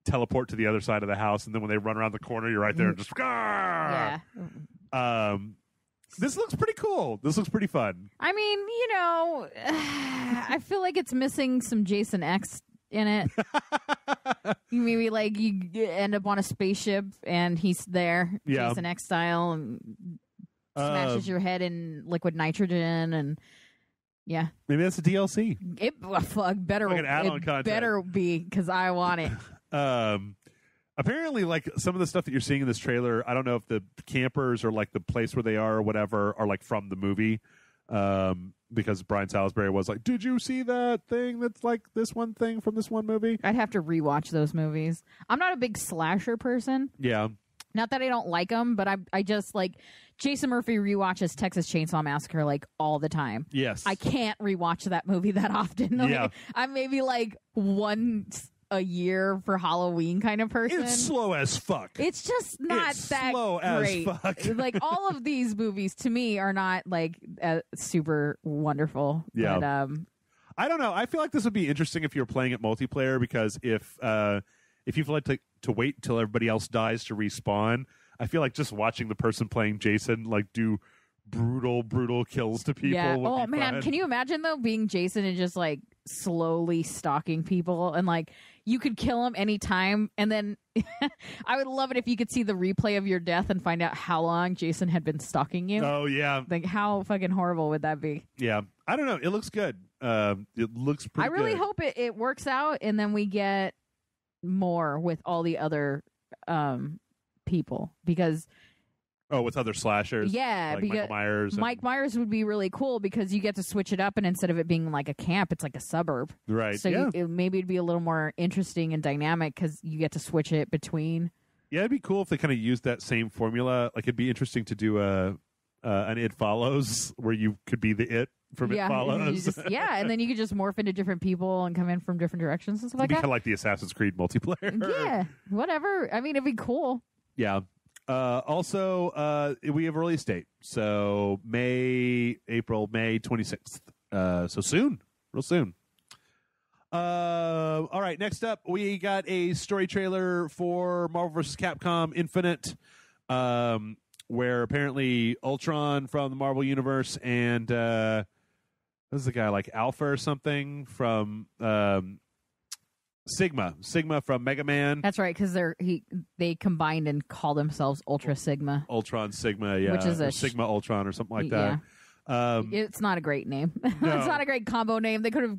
teleport to the other side of the house, and then when they run around the corner, you're right there and just yeah. This looks pretty cool. This looks pretty fun. I mean, I feel like it's missing some Jason X in it. Maybe you end up on a spaceship and he's there, Jason X style, and smashes your head in liquid nitrogen, and maybe that's a DLC. It better like an add-on content. Better be, because I want it. Apparently, some of the stuff that you're seeing in this trailer, I don't know if the campers or the place where they are or whatever are from the movie. Because Brian Salisbury was like, "Did you see that thing that's this one thing from this one movie?" I'd have to rewatch those movies. I'm not a big slasher person. Yeah. Not that I don't like them, but I just Jason Murphy rewatches Texas Chainsaw Massacre all the time. Yes. I can't rewatch that movie that often. I'm maybe once a year for Halloween kind of person. It's slow as fuck. It's just not that slow great. As fuck. All of these movies to me are not super wonderful. Yeah. But, I don't know. I feel like this would be interesting if you're playing it multiplayer, because if you feel like to wait until everybody else dies to respawn, I feel like just watching the person playing Jason do brutal kills to people. Yeah. Would be man, fun. can you imagine though being Jason and just slowly stalking people, and you could kill him anytime, and then I would love it if you could see the replay of your death and find out how long Jason had been stalking you. Oh yeah. How fucking horrible would that be? Yeah. I don't know. It looks good. It looks pretty good. I really hope it works out, and then we get more with all the other people, because with other slashers, because Michael Myers. Mike Myers would be really cool, because you get to switch it up, and instead of it being a camp, it's a suburb, right? So maybe it'd be a little more interesting and dynamic, because you get to switch it between. Yeah, it'd be cool if they kind of used that same formula. It'd be interesting to do an It Follows, where you could be the It from It Follows. And then you could just morph into different people and come in from different directions and stuff like that. Kind of like the Assassin's Creed multiplayer. Yeah, whatever. I mean, it'd be cool. Yeah. Also, we have a release date. So May 26th. So soon. Real soon. All right. Next up, we got a story trailer for Marvel vs. Capcom Infinite, where apparently Ultron from the Marvel Universe and who's the guy, Alpha or something from Sigma from Mega Man. That's right, because they combined and call themselves Ultra Sigma. Ultron Sigma, yeah, which is a Sigma Ultron or something like that. It's not a great name. No. It's not a great combo name. They could have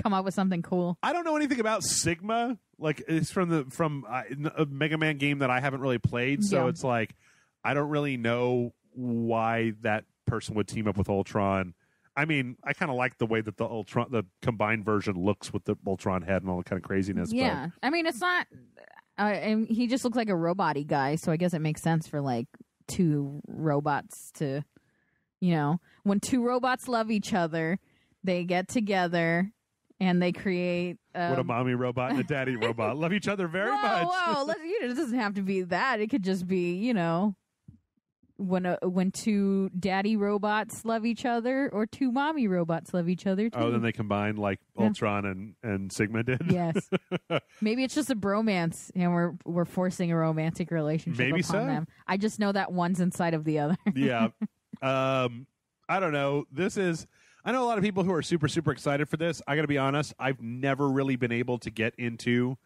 come up with something cool. I don't know anything about Sigma. It's from a Mega Man game that I haven't really played, so it's I don't really know why that person would team up with Ultron. I mean, I kind of like the way that the combined version looks with the Ultron head and all that kind of craziness. Yeah, but I mean, it's not. And he just looks like a robot-y guy, so I guess it makes sense for two robots to, when two robots love each other, they get together and they create. What a mommy robot and a daddy robot love each other very much. Whoa! It doesn't have to be that. It could just be, when two daddy robots love each other, or two mommy robots love each other too. Oh, then they combine Ultron and Sigma did. Yes. Maybe it's just a bromance, and we're forcing a romantic relationship upon them. I just know that one's inside of the other. Yeah. I don't know. I know a lot of people who are super, super excited for this. I got to be honest. I've never really been able to get into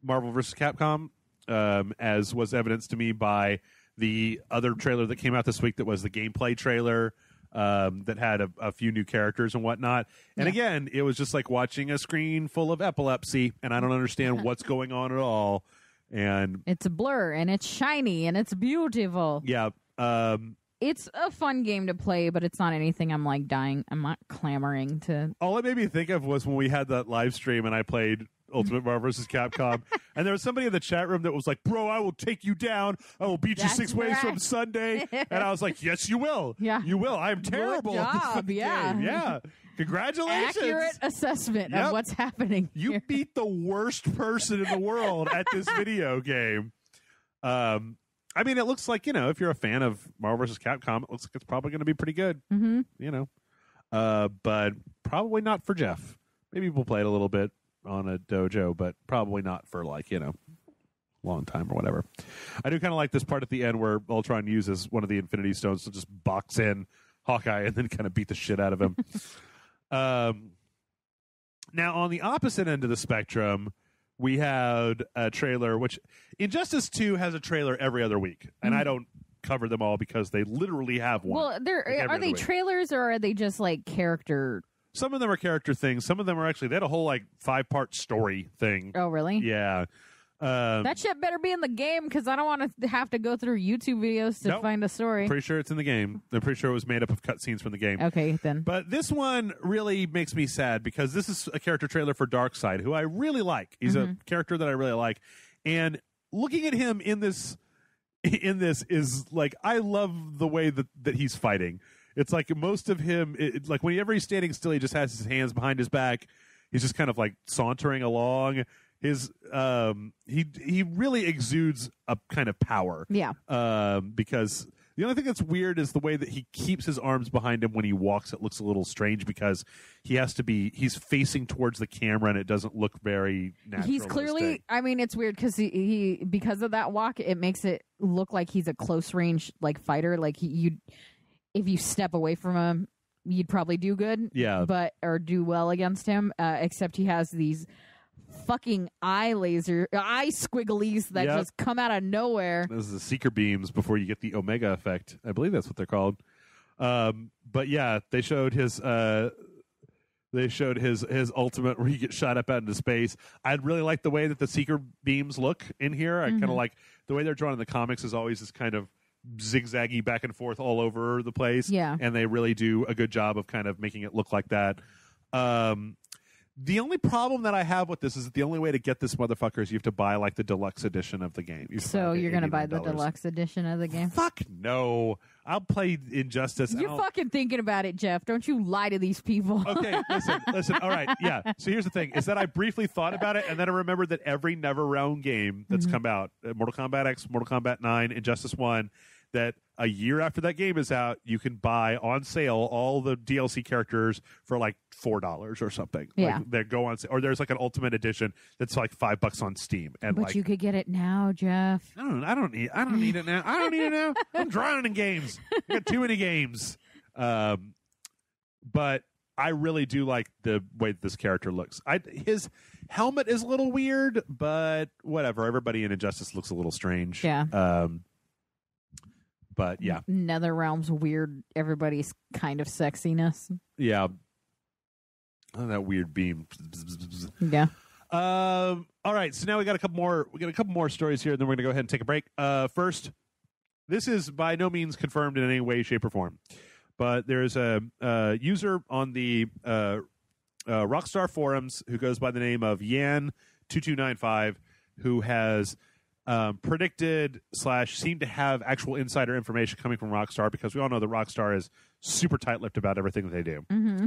Marvel vs. Capcom, as was evidenced to me by the other trailer that came out this week that was the gameplay trailer that had a few new characters and whatnot. And again, it was just like watching a screen full of epilepsy, and I don't understand what's going on at all. And it's a blur, and it's shiny, and it's beautiful. Yeah. It's a fun game to play, but it's not anything I'm like dying. I'm not clamoring to. All it made me think of was when we had that live stream and I played Ultimate Marvel vs. Capcom, and there was somebody in the chat room that was like, "Bro, I will take you down. I will beat you 6 ways from Sunday." And I was like, "Yes, you will. Yeah, you will. I'm terrible." Good job. Game. Yeah. Congratulations. Accurate assessment of what's happening. You here. beat the worst person in the world at this video game. I mean, it looks like, if you're a fan of Marvel vs. Capcom, it looks like it's probably going to be pretty good. Mm-hmm. But probably not for Jeff. Maybe we'll play it a little bit on a dojo, but probably not for long time or whatever. I do kind of like this part at the end where Ultron uses one of the Infinity Stones to just box in Hawkeye and then kind of beat the shit out of him. Now, on the opposite end of the spectrum, we had a trailer, which Injustice 2 has a trailer every other week, and I don't cover them all because they literally have one. Well, are they trailers or are they just like character? Some of them are character things. Some of them are actually, they had a whole 5-part story thing. Oh, really? Yeah. That shit better be in the game because I don't want to have to go through YouTube videos to find a story. Pretty sure it's in the game. I'm pretty sure it was made up of cutscenes from the game. Okay, then. But this one really makes me sad because this is a character trailer for Darkseid, who I really like. He's a character that I really like. And looking at him in this is like, I love the way that he's fighting. It's like most of him, like whenever he's standing still, he just has his hands behind his back. He's just kind of like sauntering along. His he really exudes a kind of power. Yeah. Because the only thing that's weird is the way that he keeps his arms behind him when he walks. It looks a little strange because he's facing towards the camera and it doesn't look very natural. He's clearly, I mean, it's weird because he because of that walk, it makes it look like he's a close range fighter. Like if you step away from him, you'd probably do good. Yeah. Or do well against him. Except he has these fucking eye squigglies that just come out of nowhere. Those are the seeker beams before you get the Omega effect. I believe that's what they're called. But yeah, they showed his ultimate where he gets shot up out into space. I'd really like the way that the seeker beams look in here. I kind of like the way they're drawn in the comics is always this kind of zigzaggy back and forth all over the place. Yeah. And they really do a good job of kind of making it look like that. The only problem that I have with this is that the only way to get this motherfucker is you have to buy the deluxe edition of the game. So you're going to buy the deluxe edition of the game? Fuck no. I'll play Injustice. You're fucking thinking about it, Jeff. Don't you lie to these people. Okay, listen. All right, yeah. So here's the thing, is that I briefly thought about it, and then I remembered that every NetherRealm game that's come out, Mortal Kombat X, Mortal Kombat 9, Injustice 1, that a year after that game is out, you can buy on sale all the DLC characters for $4 or something. Yeah. They go on sale. Or there's an Ultimate Edition that's $5 on Steam. And but you could get it now, Jeff. I don't need it now. I don't need it now. I'm drowning in games. I got too many games. But I really do like the way this character looks. His helmet is a little weird, but whatever. Everybody in Injustice looks a little strange. Yeah. But yeah, NetherRealm's weird. Everybody's kind of sexiness. Yeah. Oh, that weird beam. Yeah. All right. So now we got a couple more stories here, and then we're gonna go ahead and take a break. First, this is by no means confirmed in any way, shape, or form, but there's a user on the Rockstar forums who goes by the name of Yan2295 who has predicted / seemed to have actual insider information coming from Rockstar, because we all know that Rockstar is super tight-lipped about everything that they do. Mm-hmm.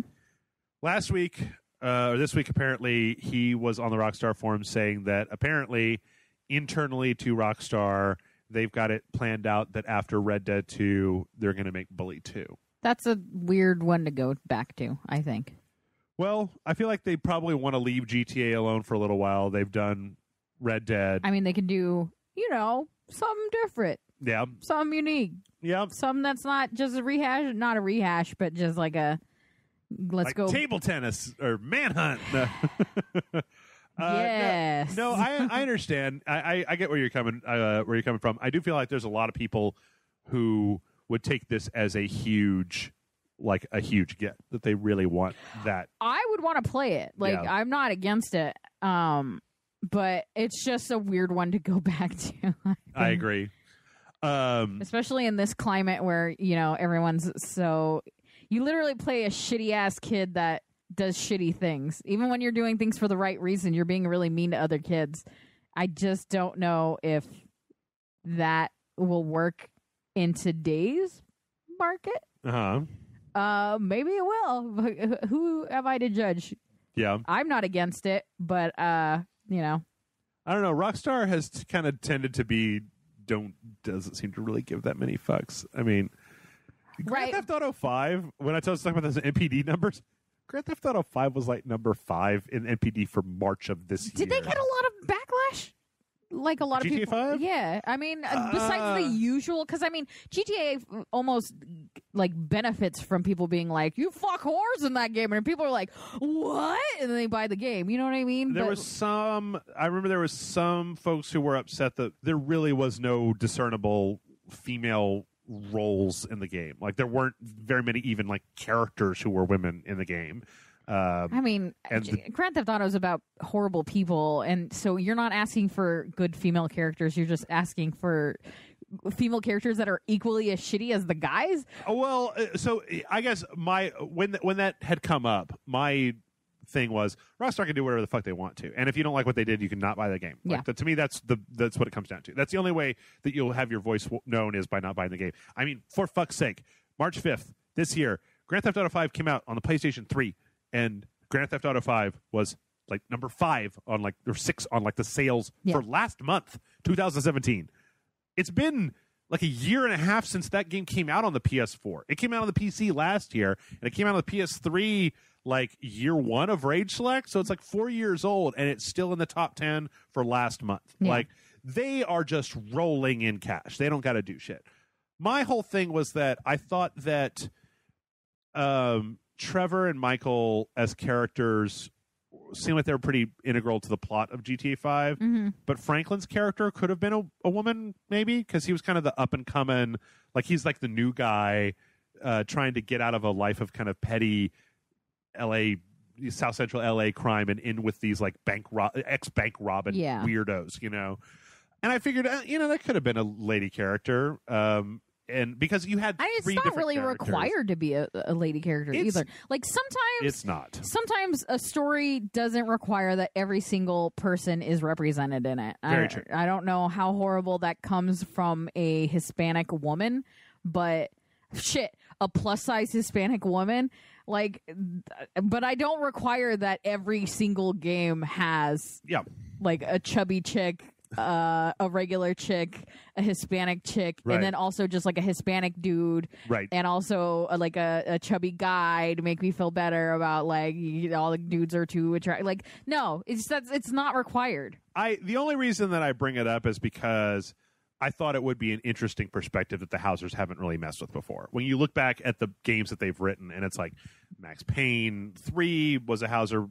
Last week, or this week, apparently, he was on the Rockstar forum saying that apparently internally to Rockstar, they've got it planned out that after Red Dead 2, they're going to make Bully 2. That's a weird one to go back to, I think. Well, I feel like they probably want to leave GTA alone for a little while. They've done Red Dead. I mean, they can do, something different. Yeah. Something unique. Yeah. Something that's not just a rehash, not a rehash, but just let's go. Table tennis or manhunt. Yes. No, I understand. I get where you're coming from. I do feel like there's a lot of people who would take this as a huge get, that they really want that. I would want to play it. Like, Yeah. I'm not against it. But it's just a weird one to go back to. I agree. Especially in this climate where, you know, everyone's so... You literally play a shitty-ass kid that does shitty things. Even when you're doing things for the right reason, you're being really mean to other kids. I just don't know if that will work in today's market. Maybe it will. But who am I to judge? Yeah. I'm not against it, but, you know. I don't know. Rockstar has kind of tended to be... doesn't seem to really give that many fucks. I mean... Grand Theft Auto 5, when I was talking about those NPD numbers, Grand Theft Auto 5 was like number 5 in NPD for March of this year. Did they get a lot of backlash? Like a lot of people. GTA 5? Yeah. I mean, besides the usual, because I mean, GTA almost like benefits from people being like, you fuck whores in that game. And people are like, what? And then they buy the game. You know what I mean? I remember there was some folks who were upset that there really was no discernible female roles in the game. Like, there weren't very many even like characters who were women in the game. I mean, Grand Theft Auto is about horrible people, and so you're not asking for good female characters. You're just asking for female characters that are equally as shitty as the guys. Well, so I guess when that had come up, my thing was Rockstar can do whatever the fuck they want to, and if you don't like what they did, you can not buy the game. Yeah. Like, to me, that's what it comes down to. That's the only way that you'll have your voice known, is by not buying the game. I mean, for fuck's sake, March 5th this year, Grand Theft Auto 5 came out on the PlayStation 3, and Grand Theft Auto 5 was like number 5 on like, or 6 on like the sales for last month, 2017. It's been like a year and a half since that game came out on the PS4. It came out on the PC last year, and it came out on the PS3 like year 1 of Rage Select. So it's like 4 years old, and it's still in the top 10 for last month. Yeah. Like, they are just rolling in cash. They don't got to do shit. My whole thing was that I thought that Trevor and Michael as characters seemed like they were pretty integral to the plot of GTA 5. Mm-hmm. But Franklin's character could have been a woman, maybe, because he was kind of the up-and-coming, like, he's like the new guy trying to get out of a life of kind of petty South Central LA crime and in with these like ex-bank robbing weirdos, you know. And I figured, that could have been a lady character. And because you had it's three not different really characters. Required to be a lady character either. Like, sometimes it's not. Sometimes a story doesn't require that every single person is represented in it. Very true. I don't know how horrible that comes from a Hispanic woman, but shit, a plus-size Hispanic woman, like, but I don't require that every single game has like a chubby chick, a regular chick, a Hispanic chick, and then also just like a Hispanic dude, and also like a chubby guy to make me feel better about like all the dudes are too attractive. Like, no, it's not required. The only reason that I bring it up is because I thought it would be an interesting perspective that the Housers haven't really messed with before. When you look back at the games that they've written, and it's like Max Payne 3 was a Hauser,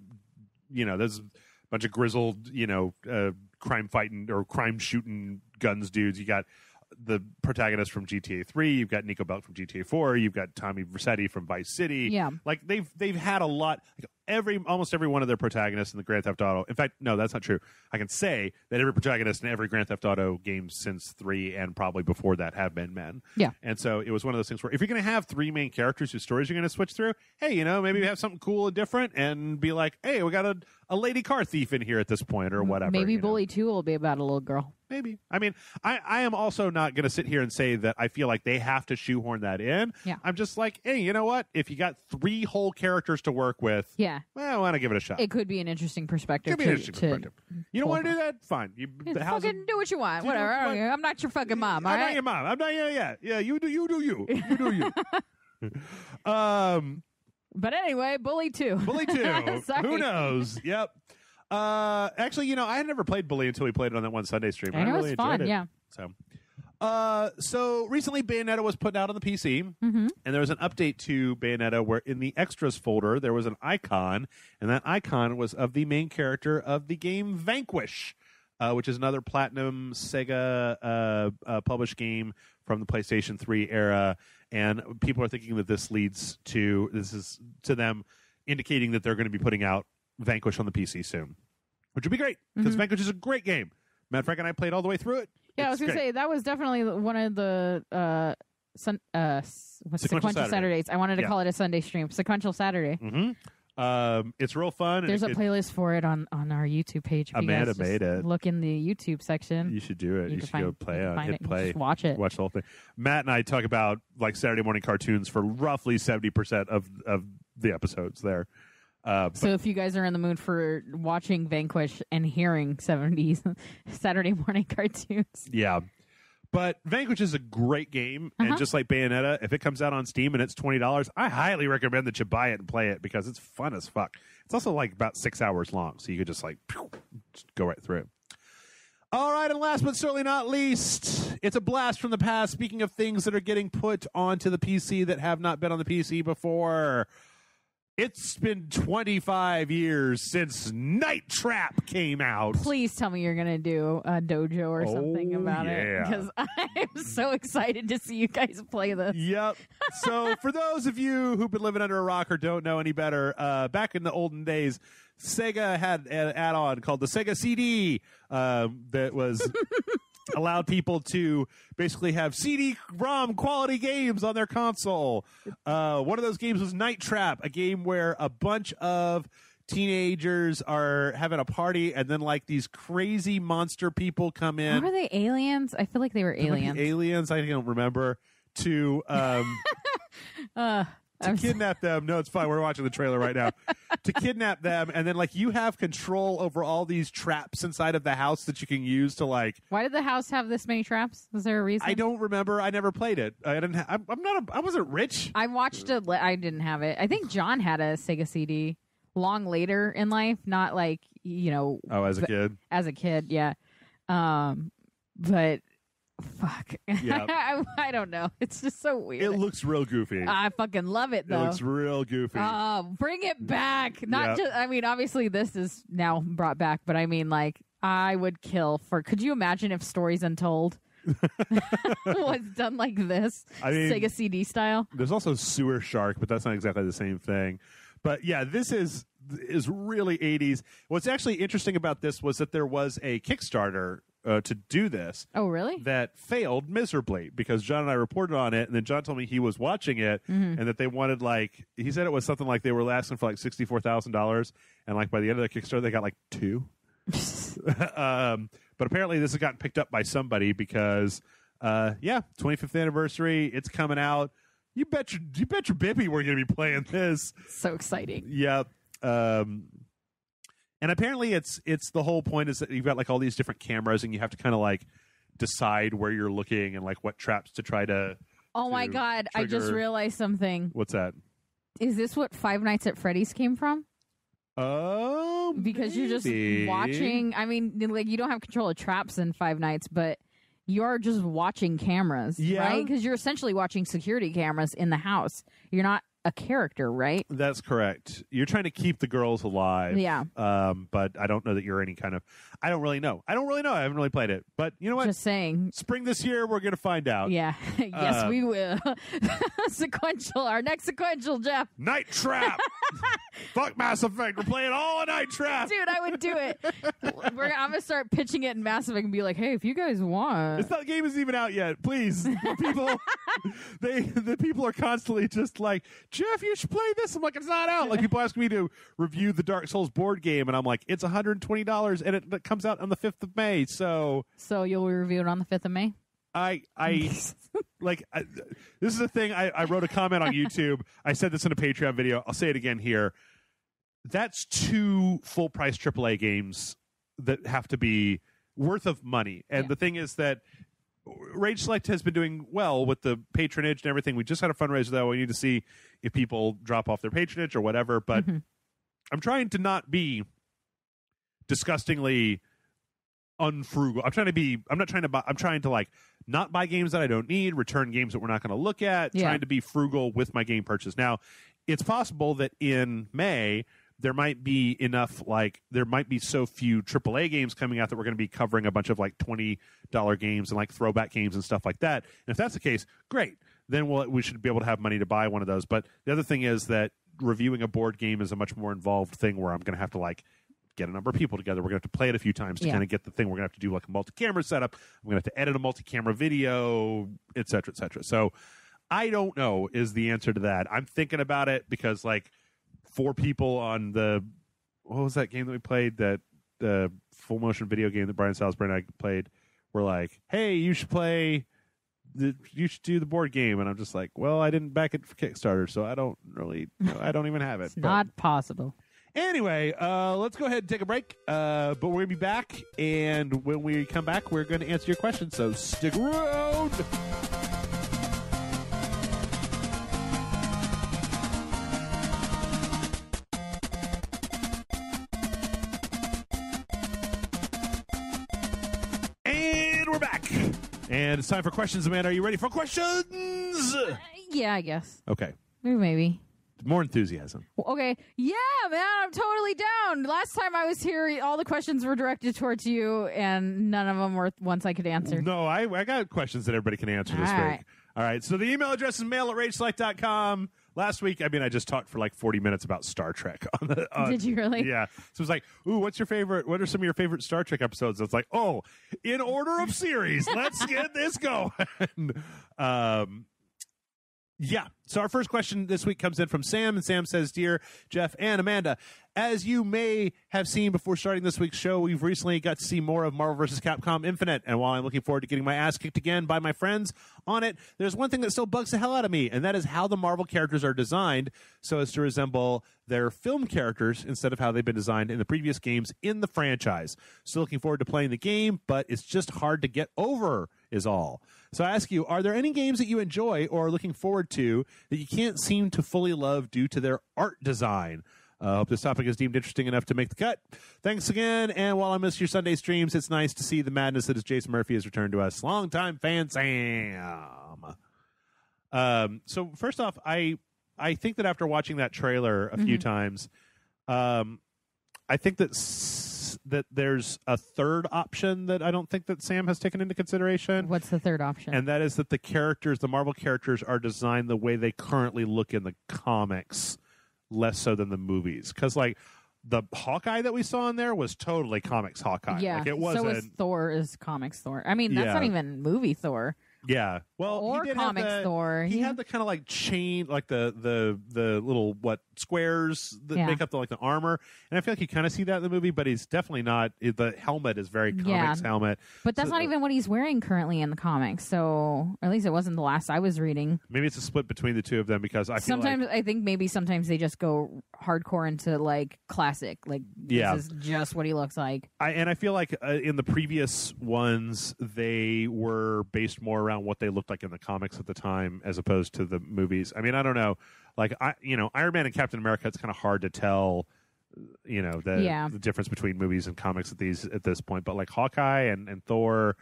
there's a bunch of grizzled, crime fighting or crime shooting guns dudes. You got the protagonist from GTA 3, you've got Nico Bellic from GTA 4, you've got Tommy Vercetti from Vice City. Yeah. Like, they've had a lot, like almost every one of their protagonists in the Grand Theft Auto. In fact, no, that's not true. I can say that every protagonist in every Grand Theft Auto game since 3 and probably before that have been men. Yeah. And so it was one of those things where if you're going to have 3 main characters whose stories you're going to switch through, hey, maybe we have something cool and different and be like, hey, we got a lady car thief in here at this point or whatever. Maybe Bully 2 will be about a little girl. Maybe. I mean, I am also not going to sit here and say that I feel like they have to shoehorn that in. Yeah. I'm just like, hey, you know what? If you got 3 whole characters to work with, well, I want to give it a shot. It could be an interesting perspective. You don't want to do that? Fine. Fucking do what you want. Whatever. I'm not your fucking mom. I'm not your mom. I'm not. Yeah. You do you. You do you. But anyway, Bully 2. Bully 2. Who knows? Yep. Actually, I had never played Bully until we played it on that one Sunday stream. I know, really it's fun. enjoyed it. Yeah. So, So recently Bayonetta was put out on the PC, and there was an update to Bayonetta where in the extras folder there was an icon, and that icon was of the main character of the game Vanquish, which is another Platinum Sega published game from the PlayStation 3 era. And people are thinking that this is to them indicating that they're going to be putting out Vanquish on the PC soon, which would be great because Vanquish is a great game. Matt Frank and I played all the way through it. Yeah, I was going to say that was definitely one of the sequential Saturdays. I wanted to call it a Sunday stream. Sequential Saturday. It's real fun. There's a playlist for it on our YouTube page. If Amanda made it. Look in the YouTube section. You should do it. You should go play on hit play. Just watch it. Watch the whole thing. Matt and I talk about like Saturday morning cartoons for roughly 70% of the episodes there. So if you guys are in the mood for watching Vanquish and hearing 70s Saturday morning cartoons. Yeah. But Vanquish is a great game, and just like Bayonetta, if it comes out on Steam and it's $20, I highly recommend that you buy it and play it because it's fun as fuck. It's also like about 6 hours long, so you could just go right through it. All right, and last but certainly not least, it's a blast from the past. Speaking of things that are getting put onto the PC that have not been on the PC before, it's been 25 years since Night Trap came out. Please tell me you're going to do a dojo or something about it. Because I'm so excited to see you guys play this. Yep. So for those of you who've been living under a rock or don't know any better, back in the olden days, Sega had an add-on called the Sega CD that was... allowed people to basically have CD-ROM quality games on their console. One of those games was Night Trap, a game where a bunch of teenagers are having a party, and then like these crazy monster people come in. Are they aliens? I feel like they were aliens. Aliens? I don't remember. To kidnap them. No, it's fine. We're watching the trailer right now. To kidnap them, and then like you have control over all these traps inside of the house that you can use to like. Why did the house have this many traps? Was there a reason? I don't remember. I never played it. I didn't. I wasn't rich. I watched it. I didn't have it. I think John had a Sega CD long later in life, not like Oh, as a kid. As a kid, yeah. But. Fuck. Yep. I don't know. It's just so weird. It looks real goofy. I fucking love it, though. It looks real goofy. Bring it back. Not just, I mean, obviously this is now brought back, but I mean, like, I would kill for, could you imagine if Stories Untold was done like this? I mean, Sega CD style? There's also Sewer Shark, but that's not exactly the same thing. But yeah, this is really 80s. What's actually interesting about this was that there was a Kickstarter to do this. Oh, really? That failed miserably because John and I reported on it, and then John told me he was watching it, and that they wanted he said it was something like they were asking for like $64,000, and like by the end of the Kickstarter they got like 2. But apparently this has gotten picked up by somebody because 25th anniversary, it's coming out. You bet your bippy we're going to be playing this. So exciting. Yep. And apparently it's the whole point is that you've got like all these different cameras and you have to kind of like decide where you're looking and like what traps to try to Oh my God, trigger. I just realized something. What's that? Is this what Five Nights at Freddy's came from? Oh, because maybe. You're just watching. I mean, like you don't have control of traps in Five Nights, but you're just watching cameras, right? Because you're essentially watching security cameras in the house. You're not a character, right? That's correct. You're trying to keep the girls alive. Yeah. But I don't know that you're any kind of... I don't really know. I haven't really played it. But you know what? Just saying. Spring this year, we're going to find out. Yeah. Yes, we will. Sequential. Our next sequential, Jeff. Night Trap. Fuck Mass Effect. We're playing all of Night Trap. Dude, I would do it. I'm going to start pitching it in Mass Effect and be like, hey, if you guys want... The game isn't even out yet. Please. People... the people are constantly just like... Jeff, you should play this. I'm like, it's not out. Like, people ask me to review the Dark Souls board game, and I'm like, it's $120, and it comes out on the 5th of May, so... So you'll review it on the 5th of May? This is the thing, I wrote a comment on YouTube. I said this in a Patreon video. I'll say it again here. That's 2 full-price AAA games that have to be worth of money. And the thing is that Rage Select has been doing well with the patronage and everything. We just had a fundraiser, though. We need to see if people drop off their patronage or whatever. But I'm trying to not be disgustingly unfrugal. I'm trying to like not buy games that I don't need, return games that we're not going to look at, trying to be frugal with my game purchase. Now, it's possible that in May there might be so few AAA games coming out that we're going to be covering a bunch of like $20 games and like throwback games and stuff like that. And if that's the case, great. Then we should be able to have money to buy one of those. But the other thing is that reviewing a board game is a much more involved thing where I'm going to have to like get a number of people together. We're going to have to play it a few times to kind of get the thing. We're going to have to do like a multi-camera setup. I'm going to have to edit a multi-camera video, et cetera, et cetera. So I don't know is the answer to that. I'm thinking about it because like 4 people on what was that game that we played, that full motion video game that Brian Salisbury and I played, were like, hey, you should do the board game. And I'm just like, well, I didn't back it for Kickstarter, so I don't really, I don't even have it. It's not possible. Anyway, let's go ahead and take a break. But we're going to be back, and when we come back, we're going to answer your questions, so stick around. And we're back. And it's time for questions, Amanda. Are you ready for questions? Yeah, I guess. Okay. Maybe. More enthusiasm. Okay. Yeah, man, I'm totally down. Last time I was here, all the questions were directed towards you, and none of them were ones I could answer. No, I got questions that everybody can answer this week. All right. So the email address is mail@rageselect.com. Last week, I just talked for like 40 minutes about Star Trek. Did you really? Yeah. So it was like, ooh, what are some of your favorite Star Trek episodes? It's like, oh, in order of series, let's get this going. Yeah. So our first question this week comes in from Sam, and Sam says, Dear Jeff and Amanda, as you may have seen before starting this week's show, we've recently got to see more of Marvel vs. Capcom Infinite, and while I'm looking forward to getting my ass kicked again by my friends on it, there's one thing that still bugs the hell out of me, and that is how the Marvel characters are designed so as to resemble their film characters instead of how they've been designed in the previous games in the franchise. Still looking forward to playing the game, but it's just hard to get over is all. So I ask you, are there any games that you enjoy or are looking forward to that you can't seem to fully love due to their art design? I hope this topic is deemed interesting enough to make the cut. Thanks again, and while I miss your Sunday streams, it's nice to see the madness that is Jason Murphy has returned to us. Longtime fan Sam. So first off, I think that after watching that trailer a few times, I think that there's a third option that I don't think that Sam has taken into consideration. What's the third option? And that is that the Marvel characters are designed the way they currently look in the comics, less so than the movies. Because, like, the Hawkeye that we saw in there was totally comics Hawkeye. Yeah, like, it wasn't. So is Thor is comics Thor. I mean, that's not even movie Thor. Yeah, well, or he did comics have Thor. He had the kind of like chain, like the little squares that make up the armor, and I feel like you kind of see that in the movie, but he's definitely not. The helmet is very comics helmet, but that's not even what he's wearing currently in the comics. So, or at least it wasn't the last I was reading. Maybe it's a split between the two of them because I think maybe sometimes they just go hardcore into like classic, like this is just what he looks like. I feel like in the previous ones they were based more around what they looked like in the comics at the time as opposed to the movies. I mean, I don't know. Like, Iron Man and Captain America, it's kind of hard to tell, the difference between movies and comics at this point. But like Hawkeye and Thor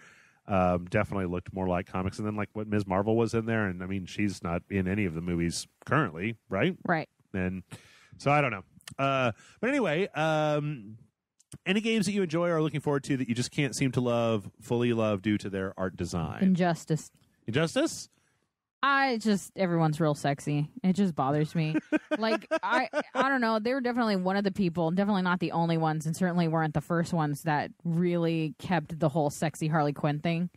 definitely looked more like comics. And then like what Ms. Marvel was in there. And I mean, she's not in any of the movies currently, right? Right. And so I don't know. But anyway, any games that you enjoy or are looking forward to that you just can't seem to fully love due to their art design? Injustice? Everyone's real sexy. It just bothers me. Like, I don't know. They were definitely one of the people, definitely not the only ones, and certainly weren't the first ones that really kept the whole sexy Harley Quinn thing.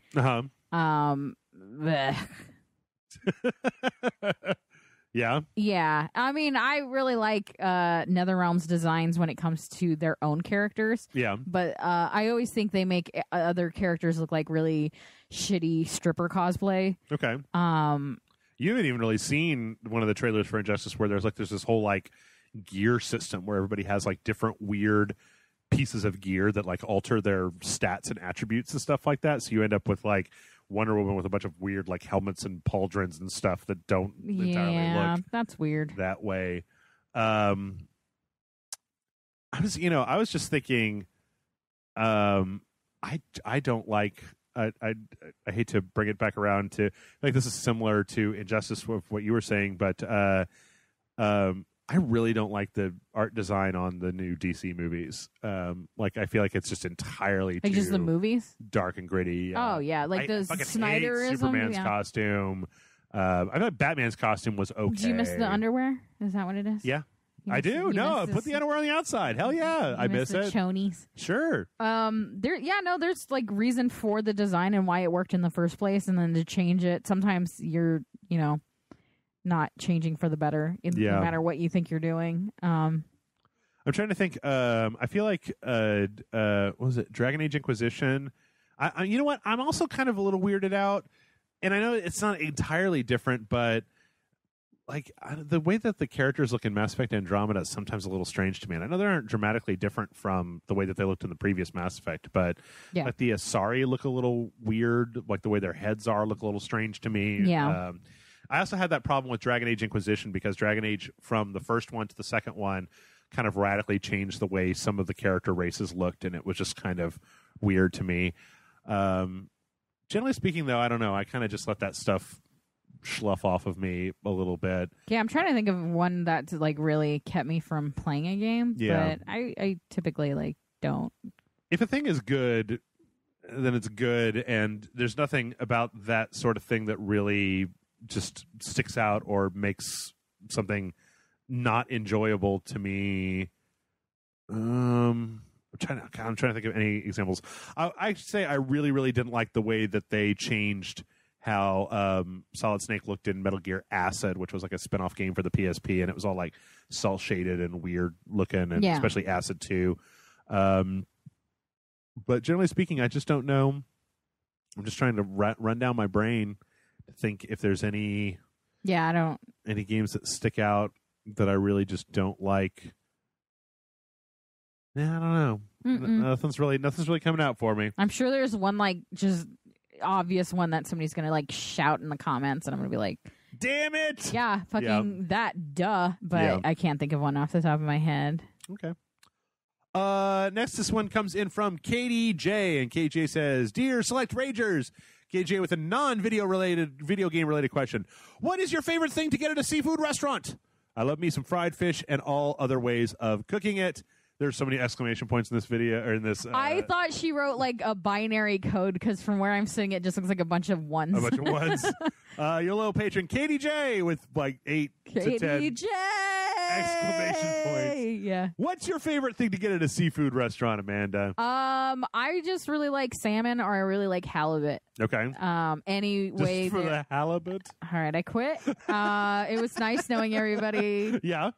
Yeah. Yeah. I mean, I really like NetherRealm's designs when it comes to their own characters. Yeah. But I always think they make other characters look like really shitty stripper cosplay. Okay. You haven't even really seen one of the trailers for Injustice where there's this whole like gear system where everybody has like different weird pieces of gear that like alter their stats and attributes and stuff like that. So you end up with like Wonder Woman with a bunch of weird like helmets and pauldrons and stuff that don't entirely look that's weird that way. I was just thinking I don't like. I hate to bring it back around to like this is similar to Injustice with what you were saying, but I really don't like the art design on the new DC movies. Like I feel like it's just entirely like too just the movies, dark and gritty. Oh yeah, like the Snyderism. Superman's costume. I thought Batman's costume was okay. Do you miss the underwear? Is that what it is? Yeah. I do. No, put the underwear on the outside. Hell yeah, I miss it. Chonies. Sure. There's like reason for the design and why it worked in the first place, and then to change it. Sometimes you're, not changing for the better, no matter what you think you're doing. I'm trying to think. I feel like what was it Dragon Age Inquisition? You know what? I'm also kind of a little weirded out, and I know it's not entirely different, but. Like the way that the characters look in Mass Effect Andromeda is sometimes a little strange to me. And I know they aren't dramatically different from the way that they looked in the previous Mass Effect, but like the Asari look a little weird. Like the way their heads are look a little strange to me. Yeah. I also had that problem with Dragon Age Inquisition because Dragon Age from the first one to the second one kind of radically changed the way some of the character races looked, and it was just kind of weird to me. Generally speaking, though, I don't know. I kind of just let that stuff slough off of me a little bit. Yeah, I'm trying to think of one that's like really kept me from playing a game. Yeah. But I typically like don't. If a thing is good, then it's good, and there's nothing about that sort of thing that really just sticks out or makes something not enjoyable to me. I'm trying to think of any examples. I say I really, really didn't like the way that they changed how Solid Snake looked in Metal Gear Acid, which was like a spin-off game for the PSP, and it was all like cel-shaded and weird looking, and especially Acid 2. But generally speaking, I just don't know. I'm just trying to run down my brain to think if there's any any games that stick out that I really just don't like. Yeah, I don't know. Nothing's really coming out for me. I'm sure there's one like just obvious one that somebody's gonna like shout in the comments, and I'm gonna be like, "Damn it!" Yeah, fucking that, duh. But I can't think of one off the top of my head. Okay. Next, this one comes in from Katie J, and KJ says, "Dear Select Ragers." KJ with a video game related question. What is your favorite thing to get at a seafood restaurant? I love me some fried fish and all other ways of cooking it. There's so many exclamation points in this video or in this. I thought she wrote like a binary code because from where I'm sitting, it just looks like a bunch of ones. A bunch of ones. Your little patron, Katie J, with like 8 to 10 J! exclamation points. Yeah. What's your favorite thing to get at a seafood restaurant, Amanda? I just really like salmon, or I really like halibut. Okay. Any way for the halibut. All right, I quit. It was nice knowing everybody. Yeah.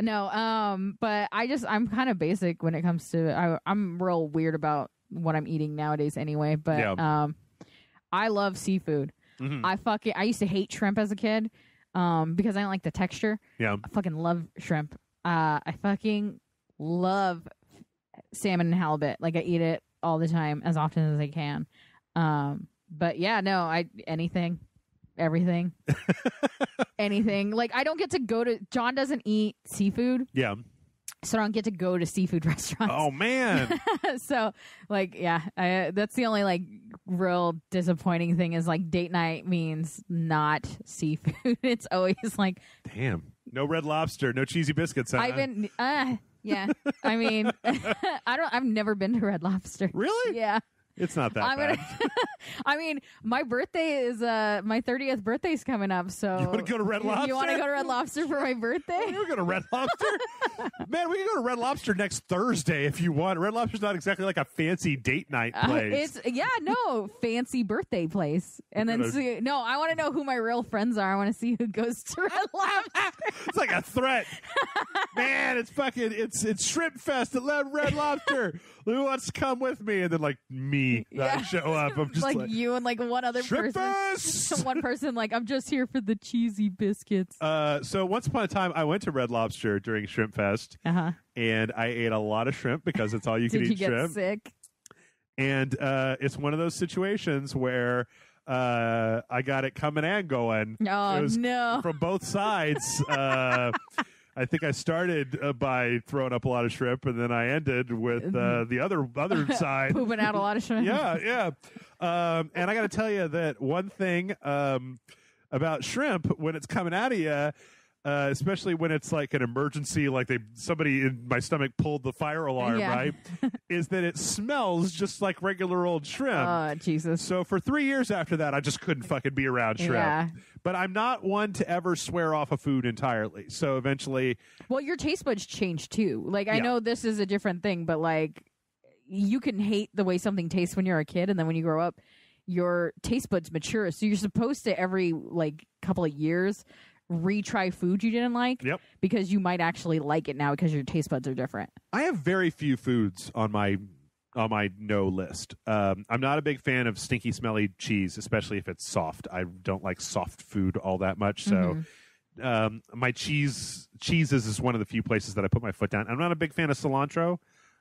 No, but I'm kind of basic when it comes to I'm real weird about what I'm eating nowadays anyway, but I love seafood. Mm-hmm. I used to hate shrimp as a kid because I don't like the texture. Yeah. I fucking love shrimp. I fucking love salmon and halibut. Like I eat it all the time as often as I can. But yeah, no, anything. Everything. Anything. Like I don't get to go to John doesn't eat seafood. Yeah. So I don't get to go to seafood restaurants. Oh man. So like that's the only like real disappointing thing is like date night means not seafood. It's always like damn. No Red Lobster, no cheesy biscuits. Huh? Yeah. I mean I've never been to Red Lobster. Really? Yeah. It's not that bad. I mean, my birthday is my 30th birthday's coming up. So you want to go to Red Lobster? You want to go to Red Lobster for my birthday? We're going to Red Lobster. Man, we can go to Red Lobster next Thursday if you want. Red Lobster's not exactly like a fancy date night place. Fancy birthday place. And then I want to know who my real friends are. I want to see who goes to Red Lobster. It's like a threat. Man, it's Shrimp Fest at Red Lobster. Who wants to come with me? And then like me, I show up. I'm just like you and like one other Shrimp person. Fest! One person like, I'm just here for the cheesy biscuits. So once upon a time, I went to Red Lobster during Shrimp Fest, and I ate a lot of shrimp because it's all you can eat shrimp. Did you get sick? And it's one of those situations where I got it coming and going. Oh, no. From both sides. I think I started by throwing up a lot of shrimp, and then I ended with the other side. Pooping out a lot of shrimp. Yeah. And I got to tell you that one thing about shrimp, when it's coming out of you, especially when it's like an emergency, like somebody in my stomach pulled the fire alarm, right? Is that it smells just like regular old shrimp. Oh, Jesus. So for 3 years after that, I just couldn't fucking be around shrimp. Yeah. But I'm not one to ever swear off a food entirely. So eventually... Well, your taste buds change too. Like, I know this is a different thing, but like, you can hate the way something tastes when you're a kid, and then when you grow up, your taste buds mature. So you're supposed to every like couple of years retry food you didn't like, because you might actually like it now because your taste buds are different. I have very few foods on my no list. I'm not a big fan of stinky, smelly cheese, especially if it's soft. I don't like soft food all that much. So my cheeses is one of the few places that I put my foot down. I'm not a big fan of cilantro,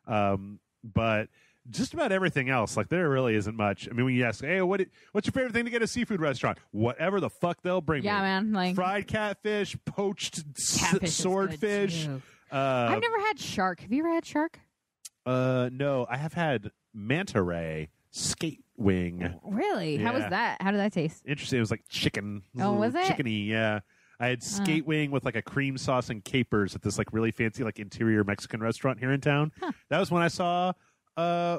but just about everything else, like, there really isn't much. I mean, when you ask, hey, what's your favorite thing to get at a seafood restaurant? Whatever the fuck they'll bring me. Yeah, man. Like fried catfish, poached swordfish. I've never had shark. Have you ever had shark? No, I have had manta ray skate wing. Really? How was that? How did that taste? Interesting. It was like chicken. Oh, was it? Chickeny, yeah. I had skate wing with like a cream sauce and capers at this like really fancy like interior Mexican restaurant here in town. Huh. That was when I saw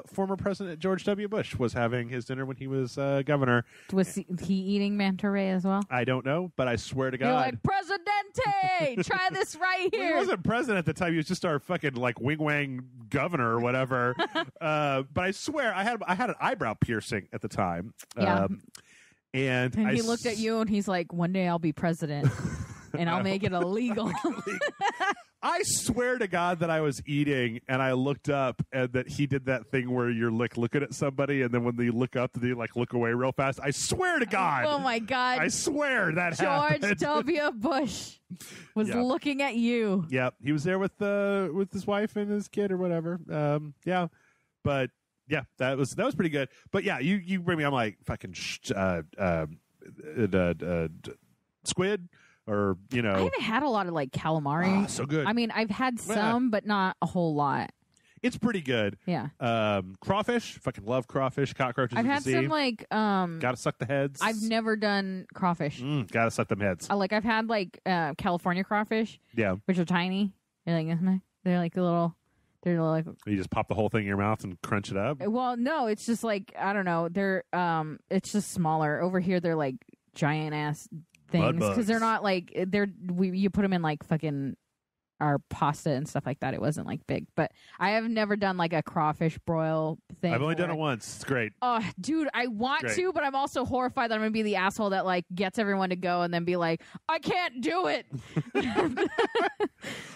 former President George W. Bush was having his dinner when he was governor. Was he eating manta ray as well? I don't know, but I swear to God. You're like, Presidente, try this right here. Well, he wasn't president at the time. He was just our fucking like wing-wang governor or whatever. But I swear I had an eyebrow piercing at the time. Yeah. And he looked at you and he's like, one day I'll be president and I'll make it illegal. I swear to God that I was eating and I looked up and that he did that thing where you're like looking at somebody and then when they look up, they like look away real fast. I swear to God. Oh my God. I swear that George happened. W. Bush was looking at you. Yep. He was there with his wife and his kid or whatever. Yeah. But yeah, that was pretty good. But yeah, you bring me, I'm like fucking squid. Or, you know, I haven't had a lot of like calamari. Oh, so good. I mean, I've had some, but not a whole lot. It's pretty good. Yeah. Crawfish. Fucking love crawfish. Cockroaches. I've had some like gotta suck the heads. I've never done crawfish. Gotta suck them heads. I've had like California crawfish. Yeah. Which are tiny. They're like a little. They're like. You just pop the whole thing in your mouth and crunch it up. Well, no, it's just like I don't know. They're it's just smaller. Over here, they're like giant ass things because they're not like you put them in like fucking our pasta and stuff like that. It wasn't like big, but I have never done like a crawfish broil thing. I've only done it once. It's great. Oh, dude, I want to, but I'm also horrified that I'm gonna be the asshole that like gets everyone to go and then be like, I can't do it.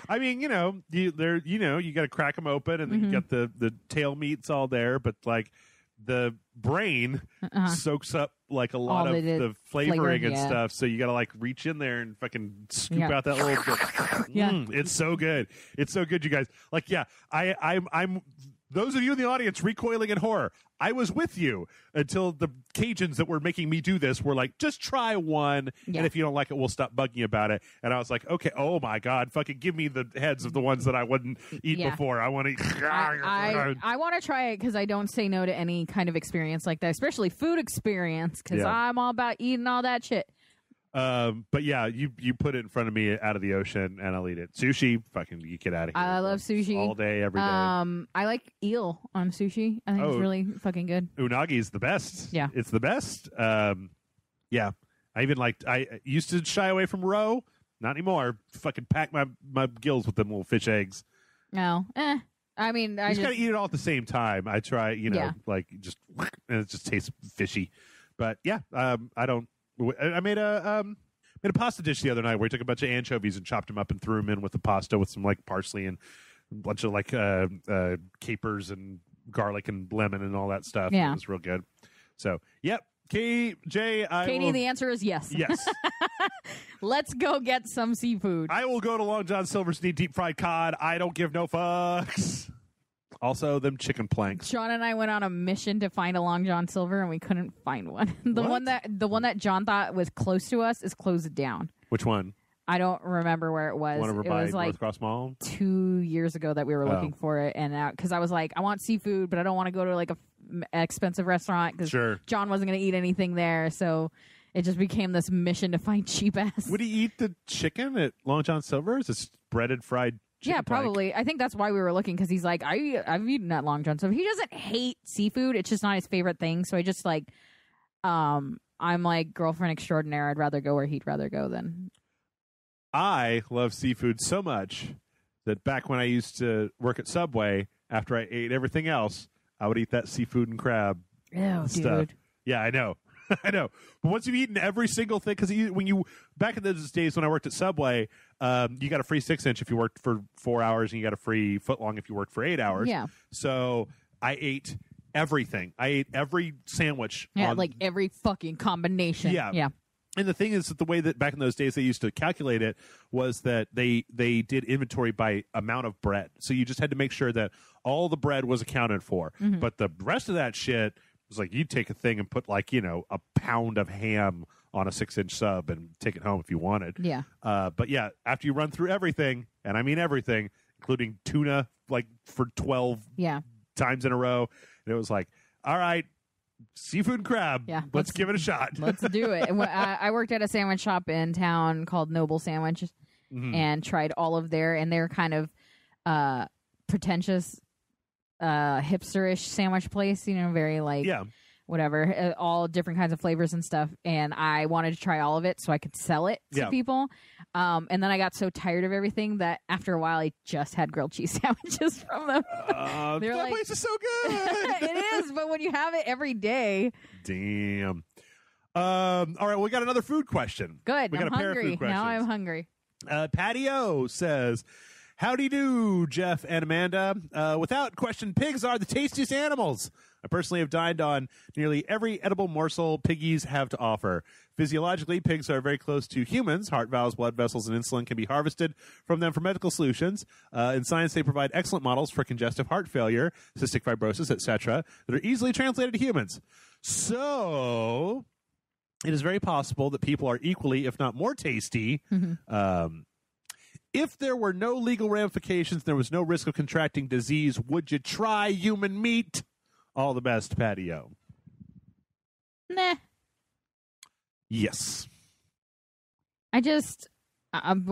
I mean, you know, you got to crack them open and then you got the tail meats all there, but like the brain soaks up like a lot of the flavoring and stuff, so you gotta like reach in there and fucking scoop out that little bit. It's so good. It's so good, you guys. Like, yeah, I'm those of you in the audience recoiling in horror. I was with you until the Cajuns that were making me do this were like, just try one, and if you don't like it, we'll stop bugging you about it. And I was like, okay, oh my God, fucking give me the heads of the ones that I wouldn't eat before. I want to. I want to try it because I don't say no to any kind of experience like that, especially food experience, because I'm all about eating all that shit. But yeah, you put it in front of me out of the ocean and I'll eat it. Sushi, fucking you get out of here. I love sushi all day, every day. I like eel on sushi. I think it's really fucking good. Unagi is the best. Yeah, it's the best. Yeah, I used to shy away from roe. Not anymore. Fucking pack my gills with them little fish eggs. No, I mean, you just gotta eat it all at the same time. I try, like just and it just tastes fishy. But yeah, I don't. I made a pasta dish the other night where I took a bunch of anchovies and chopped them up and threw them in with the pasta with some like parsley and a bunch of like capers and garlic and lemon and all that stuff. Yeah, it was real good. So, yep. Katie, the answer is yes. Yes. Let's go get some seafood. I will go to Long John Silver's and eat deep fried cod. I don't give no fucks. Also, them chicken planks. John and I went on a mission to find a Long John Silver, and we couldn't find one. The one that John thought was close to us is closed down. Which one? I don't remember where it was. One over it by was like North Cross Mall? 2 years ago that we were looking for it, and because I was like, I want seafood, but I don't want to go to like a expensive restaurant because John wasn't going to eat anything there, so it just became this mission to find cheap ass. Would he eat the chicken at Long John Silver's? It's breaded fried chicken. Yeah, probably. I think that's why we were looking, because he's like, I've eaten at Long John Silver. He doesn't hate seafood. It's just not his favorite thing. So I just like, I'm like girlfriend extraordinaire. I'd rather go where he'd rather go than. I love seafood so much that back when I used to work at Subway, after I ate everything else, I would eat that seafood and crab stuff. Dude. Yeah, I know. I know. But once you've eaten every single thing, because back in those days when I worked at Subway, you got a free 6-inch if you worked for 4 hours, and you got a free footlong if you worked for 8 hours. Yeah. So I ate everything. I ate every sandwich. Yeah, like every fucking combination. Yeah. Yeah. And the thing is that the way that back in those days they used to calculate it was that they did inventory by amount of bread. So you just had to make sure that all the bread was accounted for. Mm-hmm. But the rest of that shit was like, you'd take a thing and put like, a pound of ham on a 6-inch sub and take it home if you wanted. Yeah. But yeah, after you run through everything, and I mean everything, including tuna, like for 12 times in a row, and it was like, all right, seafood and crab. Yeah, let's give it a shot. Let's do it. I worked at a sandwich shop in town called Noble Sandwiches, and tried all of and they're kind of pretentious, hipsterish sandwich place. Very like whatever, all different kinds of flavors and stuff. And I wanted to try all of it so I could sell it to people. And then I got so tired of everything that after a while I just had grilled cheese sandwiches from them. That place is so good. It is, but when you have it every day. Damn. All right, we got another food question. Good. We got I'm a pair hungry. of food questions. Now I'm hungry. Patty O says, howdy do, Jeff and Amanda. Without question, pigs are the tastiest animals. I personally have dined on nearly every edible morsel piggies have to offer. Physiologically, pigs are very close to humans. Heart valves, blood vessels, and insulin can be harvested from them for medical solutions. In science, they provide excellent models for congestive heart failure, cystic fibrosis, etc., that are easily translated to humans. So it is very possible that people are equally, if not more tasty. If there were no legal ramifications, there was no risk of contracting disease, would you try human meat? All the best, Patty O. Nah. Yes. I'm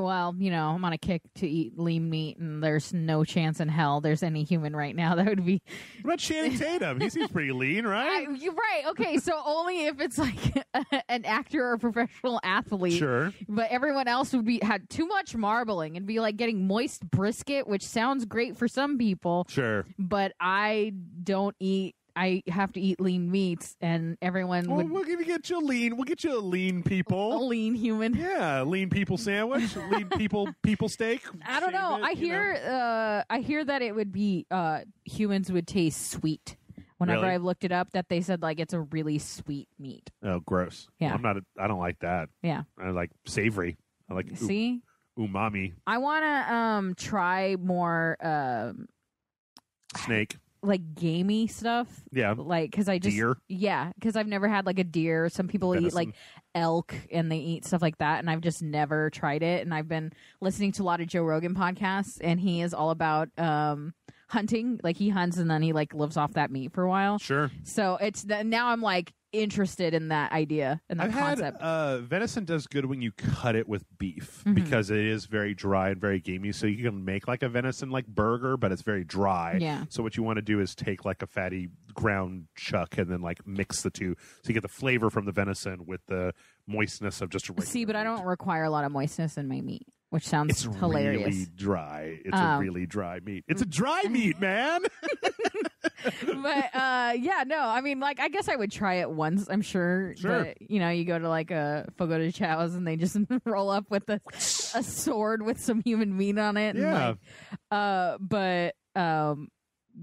on a kick to eat lean meat, and there's no chance in hell there's any human right now that would be. What about Channing Tatum? He seems pretty lean, right? You're right. Okay, so only if it's like an actor or a professional athlete. Sure. But everyone else would had too much marbling and be like getting moist brisket, which sounds great for some people. Sure. But I don't eat. I have to eat lean meats, and everyone would. We'll get you a lean. We'll get you a lean people. A lean human. Yeah, lean people sandwich. Lean people steak. I don't know. I hear that it would be humans would taste sweet. Whenever Really? I've looked it up, that they said like it's a really sweet meat. Oh, gross. Yeah. I don't like that. Yeah. I like savory. I like umami. I want to try more Snake. like gamey stuff. Yeah. Like, because I just. Deer. Yeah, because I've never had like a deer. Some people eat like elk and they eat stuff like that, and I've just never tried it. And I've been listening to a lot of Joe Rogan podcasts, and he is all about hunting. Like, he hunts and then he like lives off that meat for a while. Sure. So now I'm like interested in that idea and the concept. Venison does good when you cut it with beef because it is very dry and very gamey. So you can make like a venison like burger, but it's very dry. Yeah. So what you want to do is take like a fatty ground chuck and then like mix the two, so you get the flavor from the venison with the moistness of just a regular See, but I don't require a lot of moistness in my meat, which sounds It's hilarious. really dry. It's a really dry meat. It's a dry meat, man. But yeah, no, I mean, like, I guess I would try it once, I'm sure. But, you go to like a Fogo de Chau's and they just roll up with a sword with some human meat on it. Yeah. And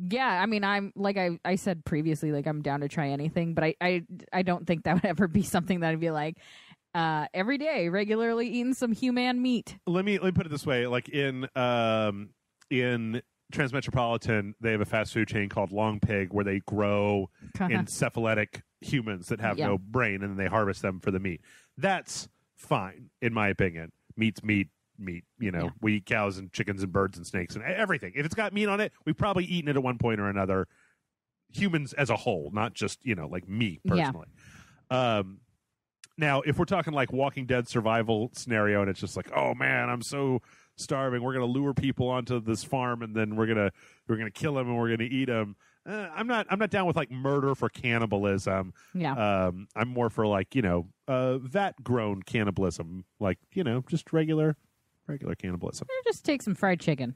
yeah, I mean, I'm like I said previously, like, I'm down to try anything, but I don't think that would ever be something that I'd be like, every day, regularly eating some human meat. Let me put it this way: like in Transmetropolitan, they have a fast food chain called Long Pig where they grow encephalitic humans that have no brain, and then they harvest them for the meat. That's fine, in my opinion. meat's meat. You know, we eat cows and chickens and birds and snakes and everything. If it's got meat on it, we've probably eaten it at one point or another. Humans as a whole, not just, you know, like me personally. Now, if we're talking like Walking Dead survival scenario and it's just like, oh man, I'm so starving, we're going to lure people onto this farm and then we're going to kill them and we're going to eat them. I'm not down with like murder for cannibalism. Yeah. I'm more for like, you know, vat grown cannibalism, like, you know, just regular cannibalism. Just take some fried chicken.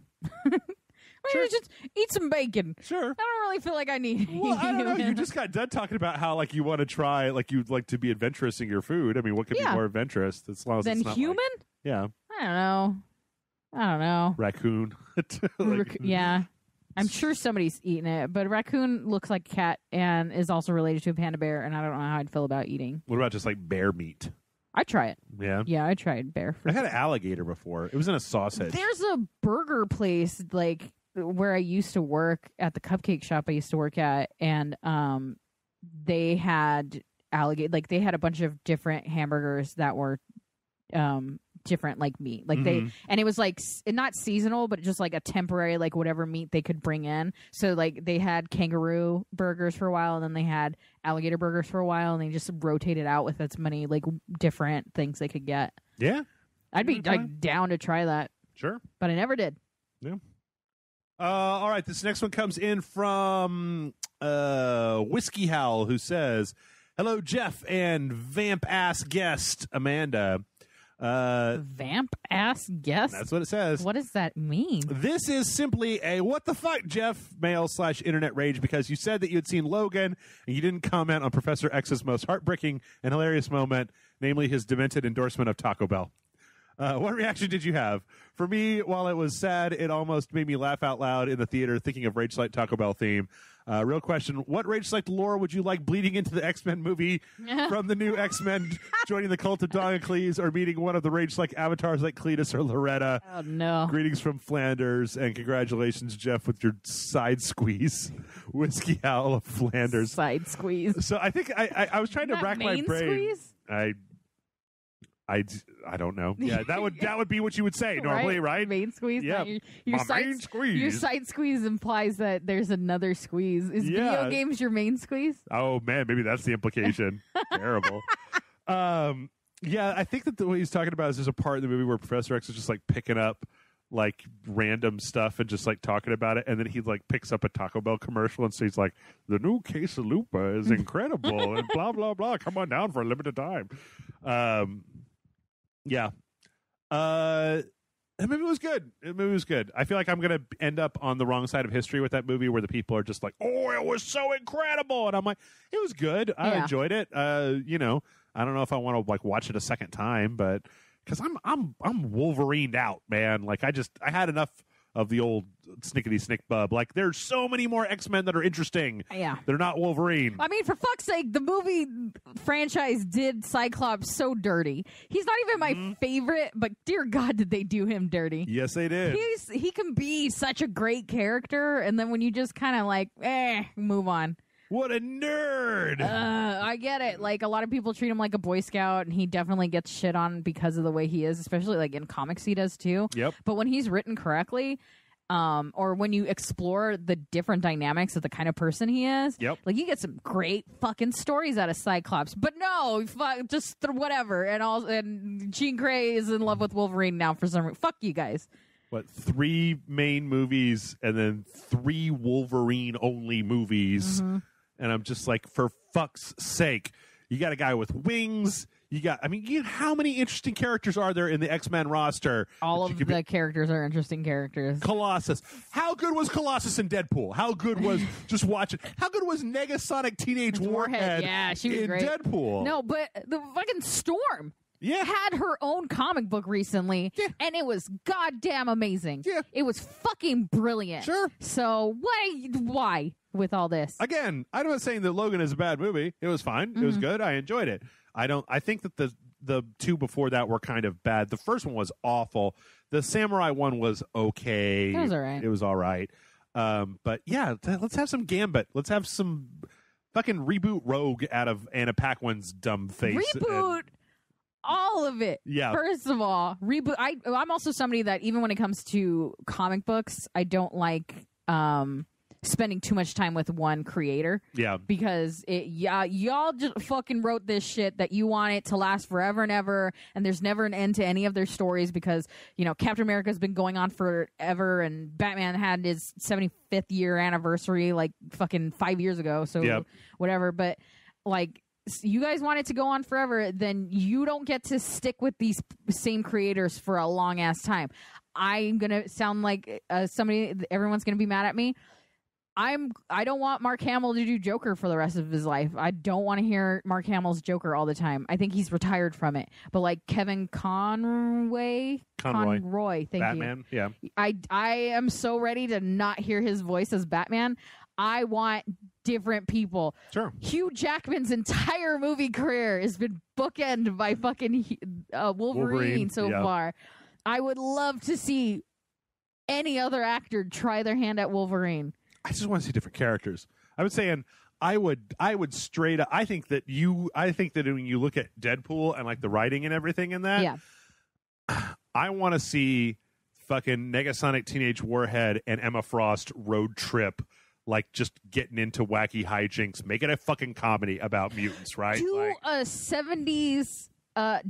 Sure. Just eat some bacon. Sure. I don't really feel like I need. Well, I don't know. You just got done talking about how like you want to try, like you'd like to be adventurous in your food. I mean, what could be more adventurous as long as than it's not human? Like, yeah. I don't know. Raccoon. Yeah. I'm sure somebody's eaten it, but a raccoon looks like a cat and is also related to a panda bear, and I don't know how I'd feel about eating. What about just like bear meat? I'd try it. Yeah? Yeah, I tried bear. I had an alligator before. It was in a sausage. There's a burger place like where I used to work at the cupcake shop I used to work at, and they had alligator. Like they had a bunch of different hamburgers that were different like meat. Like they, and it was like not seasonal, but just like a temporary like whatever meat they could bring in. So like they had kangaroo burgers for a while, and then they had alligator burgers for a while, and they just rotated out with as many like different things they could get. Yeah, I'd be like down to try that. Sure, but I never did. Yeah. All right, this next one comes in from Whiskey Howl, who says, "Hello, Jeff and vamp ass guest Amanda." Vamp ass guest? That's what it says. What does that mean? This is simply a what the fuck, Jeff mail/internet rage, because you said that you had seen Logan and you didn't comment on Professor X's most heartbreaking and hilarious moment, namely his demented endorsement of Taco Bell. What reaction did you have? For me, while it was sad, it almost made me laugh out loud in the theater thinking of Rage Select Taco Bell theme. Real question, what Rage Select lore would you like bleeding into the X-Men movie from the new X-Men joining the cult of Damocles or meeting one of the Rage Select avatars like Cletus or Loretta? Oh, no. Greetings from Flanders, and congratulations, Jeff, with your side squeeze. Whiskey Owl of Flanders. Side squeeze. So I think I was trying to rack my brain. Squeeze? I don't know. Yeah, that would be what you would say normally, right? Main squeeze. Yeah, your main squeeze. Your side squeeze implies that there's another squeeze. Is video games your main squeeze? Oh man, maybe that's the implication. Terrible. Yeah, I think that what he's talking about is there's a part in the movie where Professor X is just like picking up like random stuff and just like talking about it, and then he like picks up a Taco Bell commercial and so he's like, the new quesalupa is incredible and blah blah blah, come on down for a limited time. Yeah. The movie was good. I feel like I'm going to end up on the wrong side of history with that movie where the people are just like, oh, it was so incredible. And I'm like, it was good. I enjoyed it. You know, I don't know if I want to like watch it a second time, but because I'm Wolverined out, man. Like I had enough of the old snickety snick bub. Like there's so many more X-Men that are interesting. Yeah. They're not Wolverine. I mean, for fuck's sake, the movie franchise did Cyclops so dirty. He's not even my favorite, but dear God, did they do him dirty. Yes, they did. He can be such a great character, and then when you just kind of like, move on. What a nerd! I get it. Like, a lot of people treat him like a Boy Scout, and he definitely gets shit on because of the way he is, especially, like, in comics he does, too. Yep. But when he's written correctly, or when you explore the different dynamics of the kind of person he is, like, you get some great fucking stories out of Cyclops. But no, just whatever. And Jean Grey is in love with Wolverine now for some reason. Fuck you guys. What, 3 main movies and then 3 Wolverine-only movies. Mm-hmm. And I'm just like, for fuck's sake, you got a guy with wings. How many interesting characters are there in the X-Men roster? All of the characters are interesting characters. Colossus. How good was Colossus in Deadpool? How good was just watching? How good was Negasonic Teenage Warhead? Yeah, she was in great. Deadpool? No, but the fucking Storm. Yeah. Had her own comic book recently, and it was goddamn amazing. Yeah. It was fucking brilliant. Sure. So why with all this? Again, I'm not saying that Logan is a bad movie. It was fine. Mm-hmm. It was good. I enjoyed it. I think that the 2 before that were kind of bad. The first one was awful. The Samurai one was okay. It was all right. It was all right. But yeah, let's have some Gambit. Let's have some fucking reboot Rogue out of Anna Paquin's dumb face. Reboot? all of it. Yeah. First of all, reboot. I'm also somebody that even when it comes to comic books, I don't like spending too much time with one creator. Yeah. Because y'all just fucking wrote this shit that you want it to last forever and ever, and there's never an end to any of their stories because, you know, Captain America's been going on forever, and Batman had his 75th year anniversary like fucking 5 years ago, so whatever. But like, you guys want it to go on forever, then you don't get to stick with these same creators for a long ass time. I'm gonna sound like somebody, everyone's gonna be mad at me. I don't want Mark Hamill to do Joker for the rest of his life. I don't want to hear Mark Hamill's Joker all the time. I think he's retired from it. But like Kevin Conroy, thank Batman, you. Yeah. I am so ready to not hear his voice as Batman. I want different people. Sure. Hugh Jackman's entire movie career has been bookended by fucking Wolverine so far. I would love to see any other actor try their hand at Wolverine. I just want to see different characters. I was saying I would straight up. I think that when you look at Deadpool and like the writing and everything in that, I want to see fucking Negasonic Teenage Warhead and Emma Frost road trip, like just getting into wacky hijinks, make it a fucking comedy about mutants, right? Do a 70s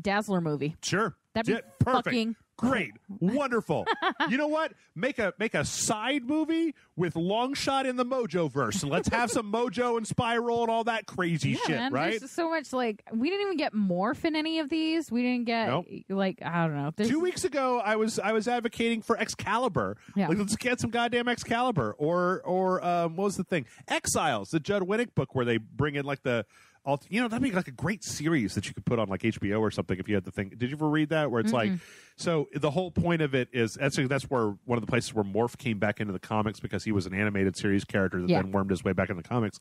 Dazzler movie. Sure. That'd be perfect. Fucking great. Wonderful. You know what? Make a side movie with Longshot in the Mojo verse, and let's have some Mojo and Spiral and all that crazy shit, man, right? There's so much, like, we didn't even get Morph in any of these. We didn't get like, I don't know. 2 weeks ago I was advocating for Excalibur. Yeah. Like, let's get some goddamn Excalibur. Or what was the thing? Exiles, the Judd Winnick book where they bring in like the that'd be like a great series that you could put on like HBO or something if you had the thing. Did you ever read that? Where it's like, so the whole point of it is that's where one of the places where Morph came back into the comics, because he was an animated series character that then wormed his way back in the comics,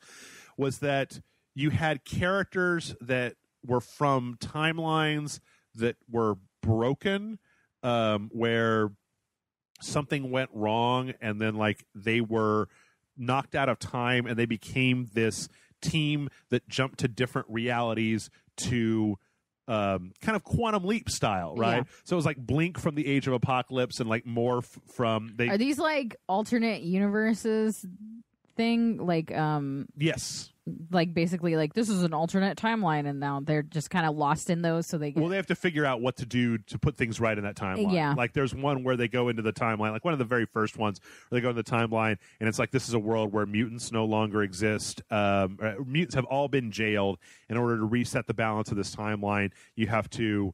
was that you had characters that were from timelines that were broken, where something went wrong, and then like they were knocked out of time and they became this team that jumped to different realities to kind of quantum leap style, right? Yeah. So it was like Blink from the Age of Apocalypse and like Morph from Are these like alternate universes thing? Like yes. Like basically like this is an alternate timeline, and now they're just kind of lost in those, so they they have to figure out what to do to put things right in that timeline. Yeah. Like there's one where they go into the timeline, like one of the very first ones where they go into the timeline and it's like this is a world where mutants no longer exist. Mutants have all been jailed. In order to reset the balance of this timeline, you have to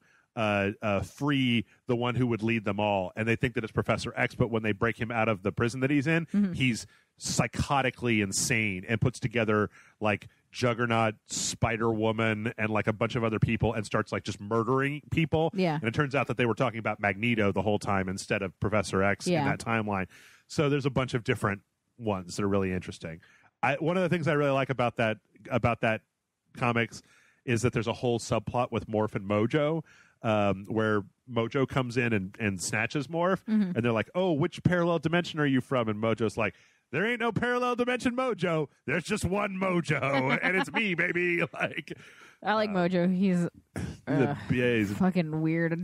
free the one who would lead them all, and they think that it's Professor X, but when they break him out of the prison that he's in, he's psychotically insane and puts together like Juggernaut, Spider-Woman, and like a bunch of other people and starts like just murdering people. Yeah. And it turns out that they were talking about Magneto the whole time instead of Professor X in that timeline. So there's a bunch of different ones that are really interesting. One of the things I really like about that comics is that there's a whole subplot with Morph and Mojo, where Mojo comes in and snatches Morph, and they're like, oh, which parallel dimension are you from? And Mojo's like, there ain't no parallel dimension Mojo. There's just one Mojo, and it's me, baby. Like, I like Mojo. He's fucking weird.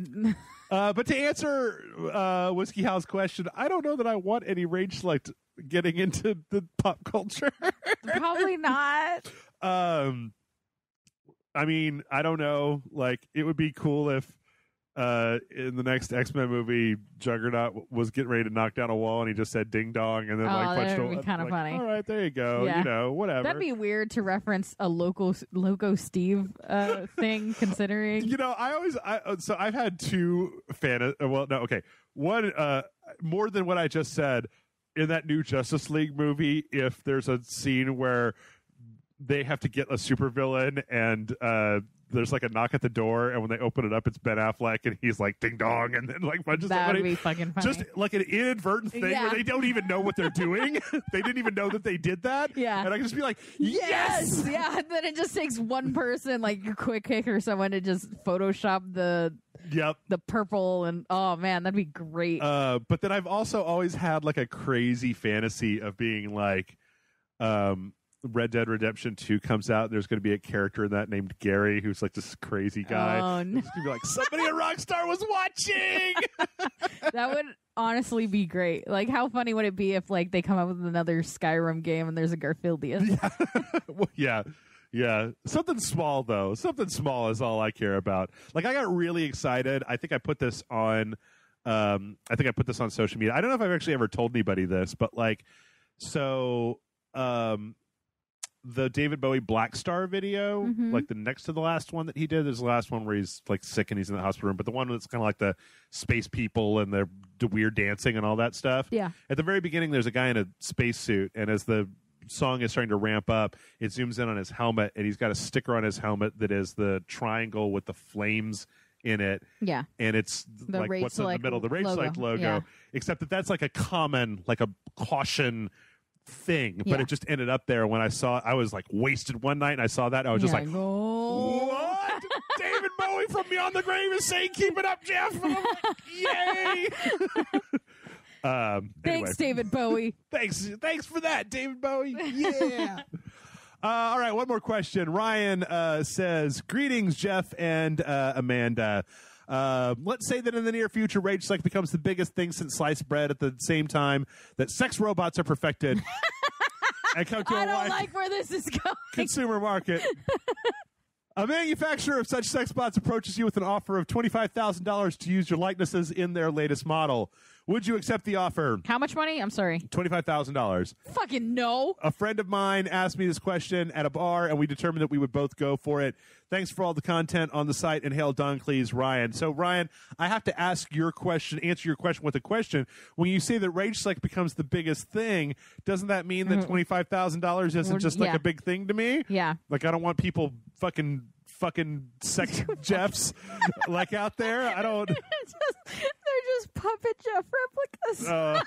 But to answer Whiskey How's question, I don't know that I want any Rage Select getting into the pop culture. Probably not. I mean, I don't know. Like, it would be cool if in the next X-Men movie, Juggernaut was getting ready to knock down a wall and he just said ding dong and then punched that would be kind of funny. All right, there you go. Yeah. You know, whatever. That'd be weird to reference a Loco Steve thing, considering. You know, so I've had two one more than what I just said. In that new Justice League movie, if there's a scene where they have to get a supervillain and there's like a knock at the door, and when they open it up, it's Ben Affleck, and he's like ding dong, and then like punches somebody. That would be fucking funny. Just like an inadvertent thing where they don't even know what they're doing. They didn't even know that they did that. Yeah. And I can just be like, yes! Yeah, and then it just takes one person, like a quick kick or someone, to just Photoshop the purple, and oh man, that'd be great. But then I've also always had like a crazy fantasy of being like Red Dead Redemption 2 comes out, there's going to be a character in that named Gary who's like this crazy guy. Oh, no. It's going to be like, somebody at Rockstar was watching! That would honestly be great. Like, how funny would it be if like they come up with another Skyrim game and there's a Garfieldian? Yeah. Well, yeah. Something small, though. Something small is all I care about. Like, I got really excited. I think I put this on social media. I don't know if I've actually ever told anybody this, but like, so the David Bowie Black Star video, like the next to the last one that he did, there's the last one where he's like sick and he's in the hospital room, but the one that's kind of like the space people and the weird dancing and all that stuff. Yeah. At the very beginning, there's a guy in a spacesuit, and as the song is starting to ramp up, it zooms in on his helmet, and he's got a sticker on his helmet that is the triangle with the flames in it. Yeah. And it's the like what's in the middle, the Rage Select logo. Yeah. Except that that's like a common, like a caution thing, but it just ended up there. When I saw it, I was like wasted one night, and I saw that, and I was just like, what? David Bowie from Beyond the Grave is saying, keep it up, Jeff. And I'm like, yay. Thanks, David Bowie. Thanks for that, David Bowie. Yeah. All right, one more question. Ryan says, greetings, Jeff and Amanda. Let's say that in the near future, Rage Select becomes the biggest thing since sliced bread at the same time that sex robots are perfected. And come to I don't like where this is going. Consumer market. A manufacturer of such sex bots approaches you with an offer of $25,000 to use your likenesses in their latest model. Would you accept the offer? How much money? I'm sorry. $25,000. Fucking no. A friend of mine asked me this question at a bar, and we determined that we would both go for it. Thanks for all the content on the site, and hail Don Cleese, Ryan. So, Ryan, I have to answer your question with a question. When you say that Rage Select becomes the biggest thing, doesn't that mean that $25,000 isn't just like a big thing to me? Yeah. Like, I don't want people fucking sex Jeffs like out there. I don't. They're just puppet Jeff replicas.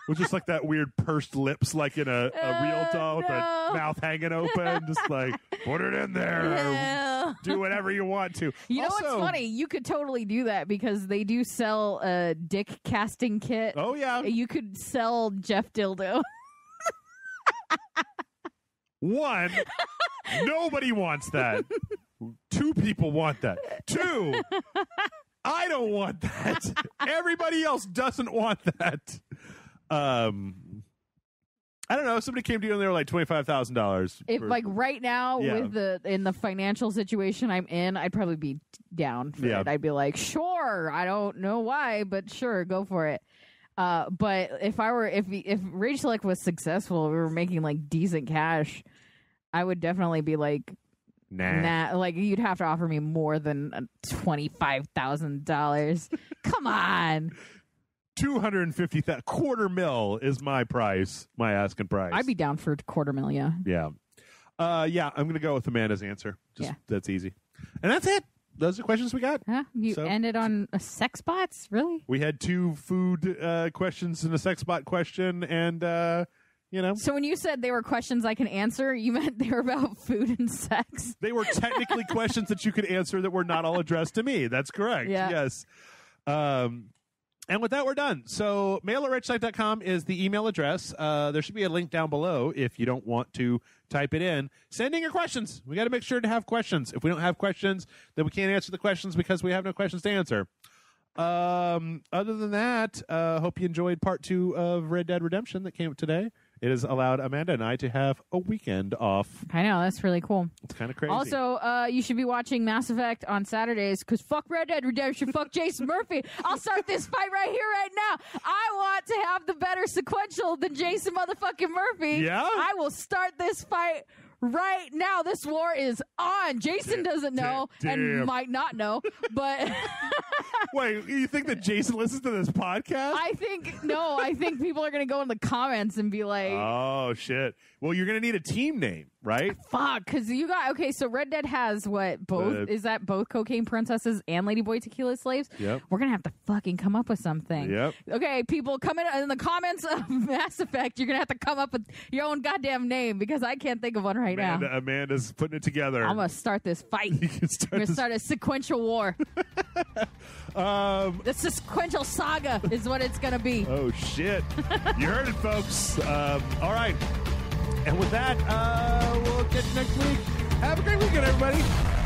With just like that weird pursed lips, like in a real doll with the mouth hanging open, just like put it in there. Do whatever you want to. You know what's funny? You could totally do that because they do sell a dick casting kit. Oh yeah, you could sell Jeff dildo. One, nobody wants that. Two people want that. Two, I don't want that. Everybody else doesn't want that. I don't know. Somebody came to you and they were like $25,000. If like right now with in the financial situation I'm in, I'd probably be down for it. I'd be like, sure. I don't know why, but sure, go for it. But if Rage Select was successful, we were making like decent cash, I would definitely be like, nah. Like you'd have to offer me more than $25,000. Come on. $250,000, $250,000 is my price, my asking price. I'd be down for $250,000. Yeah. I'm going to go with Amanda's answer. That's easy. And that's it. Those are the questions we got. You ended on a sex bots? Really? We had 2 food questions and a sex bot question, and So when you said they were questions I can answer, you meant they were about food and sex? They were technically questions that you could answer that were not all addressed to me. That's correct. Yeah. Yes. And with that, we're done. So mail@rageselect.com is the email address. There should be a link down below if you don't want to type it in. Send in your questions. We got to make sure to have questions. If we don't have questions, then we can't answer the questions because we have no questions to answer. Other than that, hope you enjoyed part 2 of Red Dead Redemption that came up today. It has allowed Amanda and I to have a weekend off. I know, that's really cool. It's kind of crazy. Also, you should be watching Mass Effect on Saturdays because fuck Red Dead Redemption, fuck Jason Murphy. I'll start this fight right here, right now. I want to have the better sequential than Jason motherfucking Murphy. Yeah? I will start this fight right now. This war is on. Jason doesn't know and might not know, but... Wait, you think that Jason listens to this podcast? I think people are going to go in the comments and be like... Oh, shit. Well, you're going to need a team name, right? Fuck, because you got... Okay, so Red Dead has what? Both? Is that both Cocaine Princesses and Ladyboy Tequila Slaves? Yep. We're going to have to fucking come up with something. Yep. Okay, people, come in the comments of Mass Effect. You're going to have to come up with your own goddamn name because I can't think of one right now. Amanda's putting it together. I'm going to start this fight. I'm going to start a sequential war. The sequential saga is what it's going to be. Oh, shit. You heard it, folks. All right. And with that, we'll catch you next week. Have a great weekend, everybody.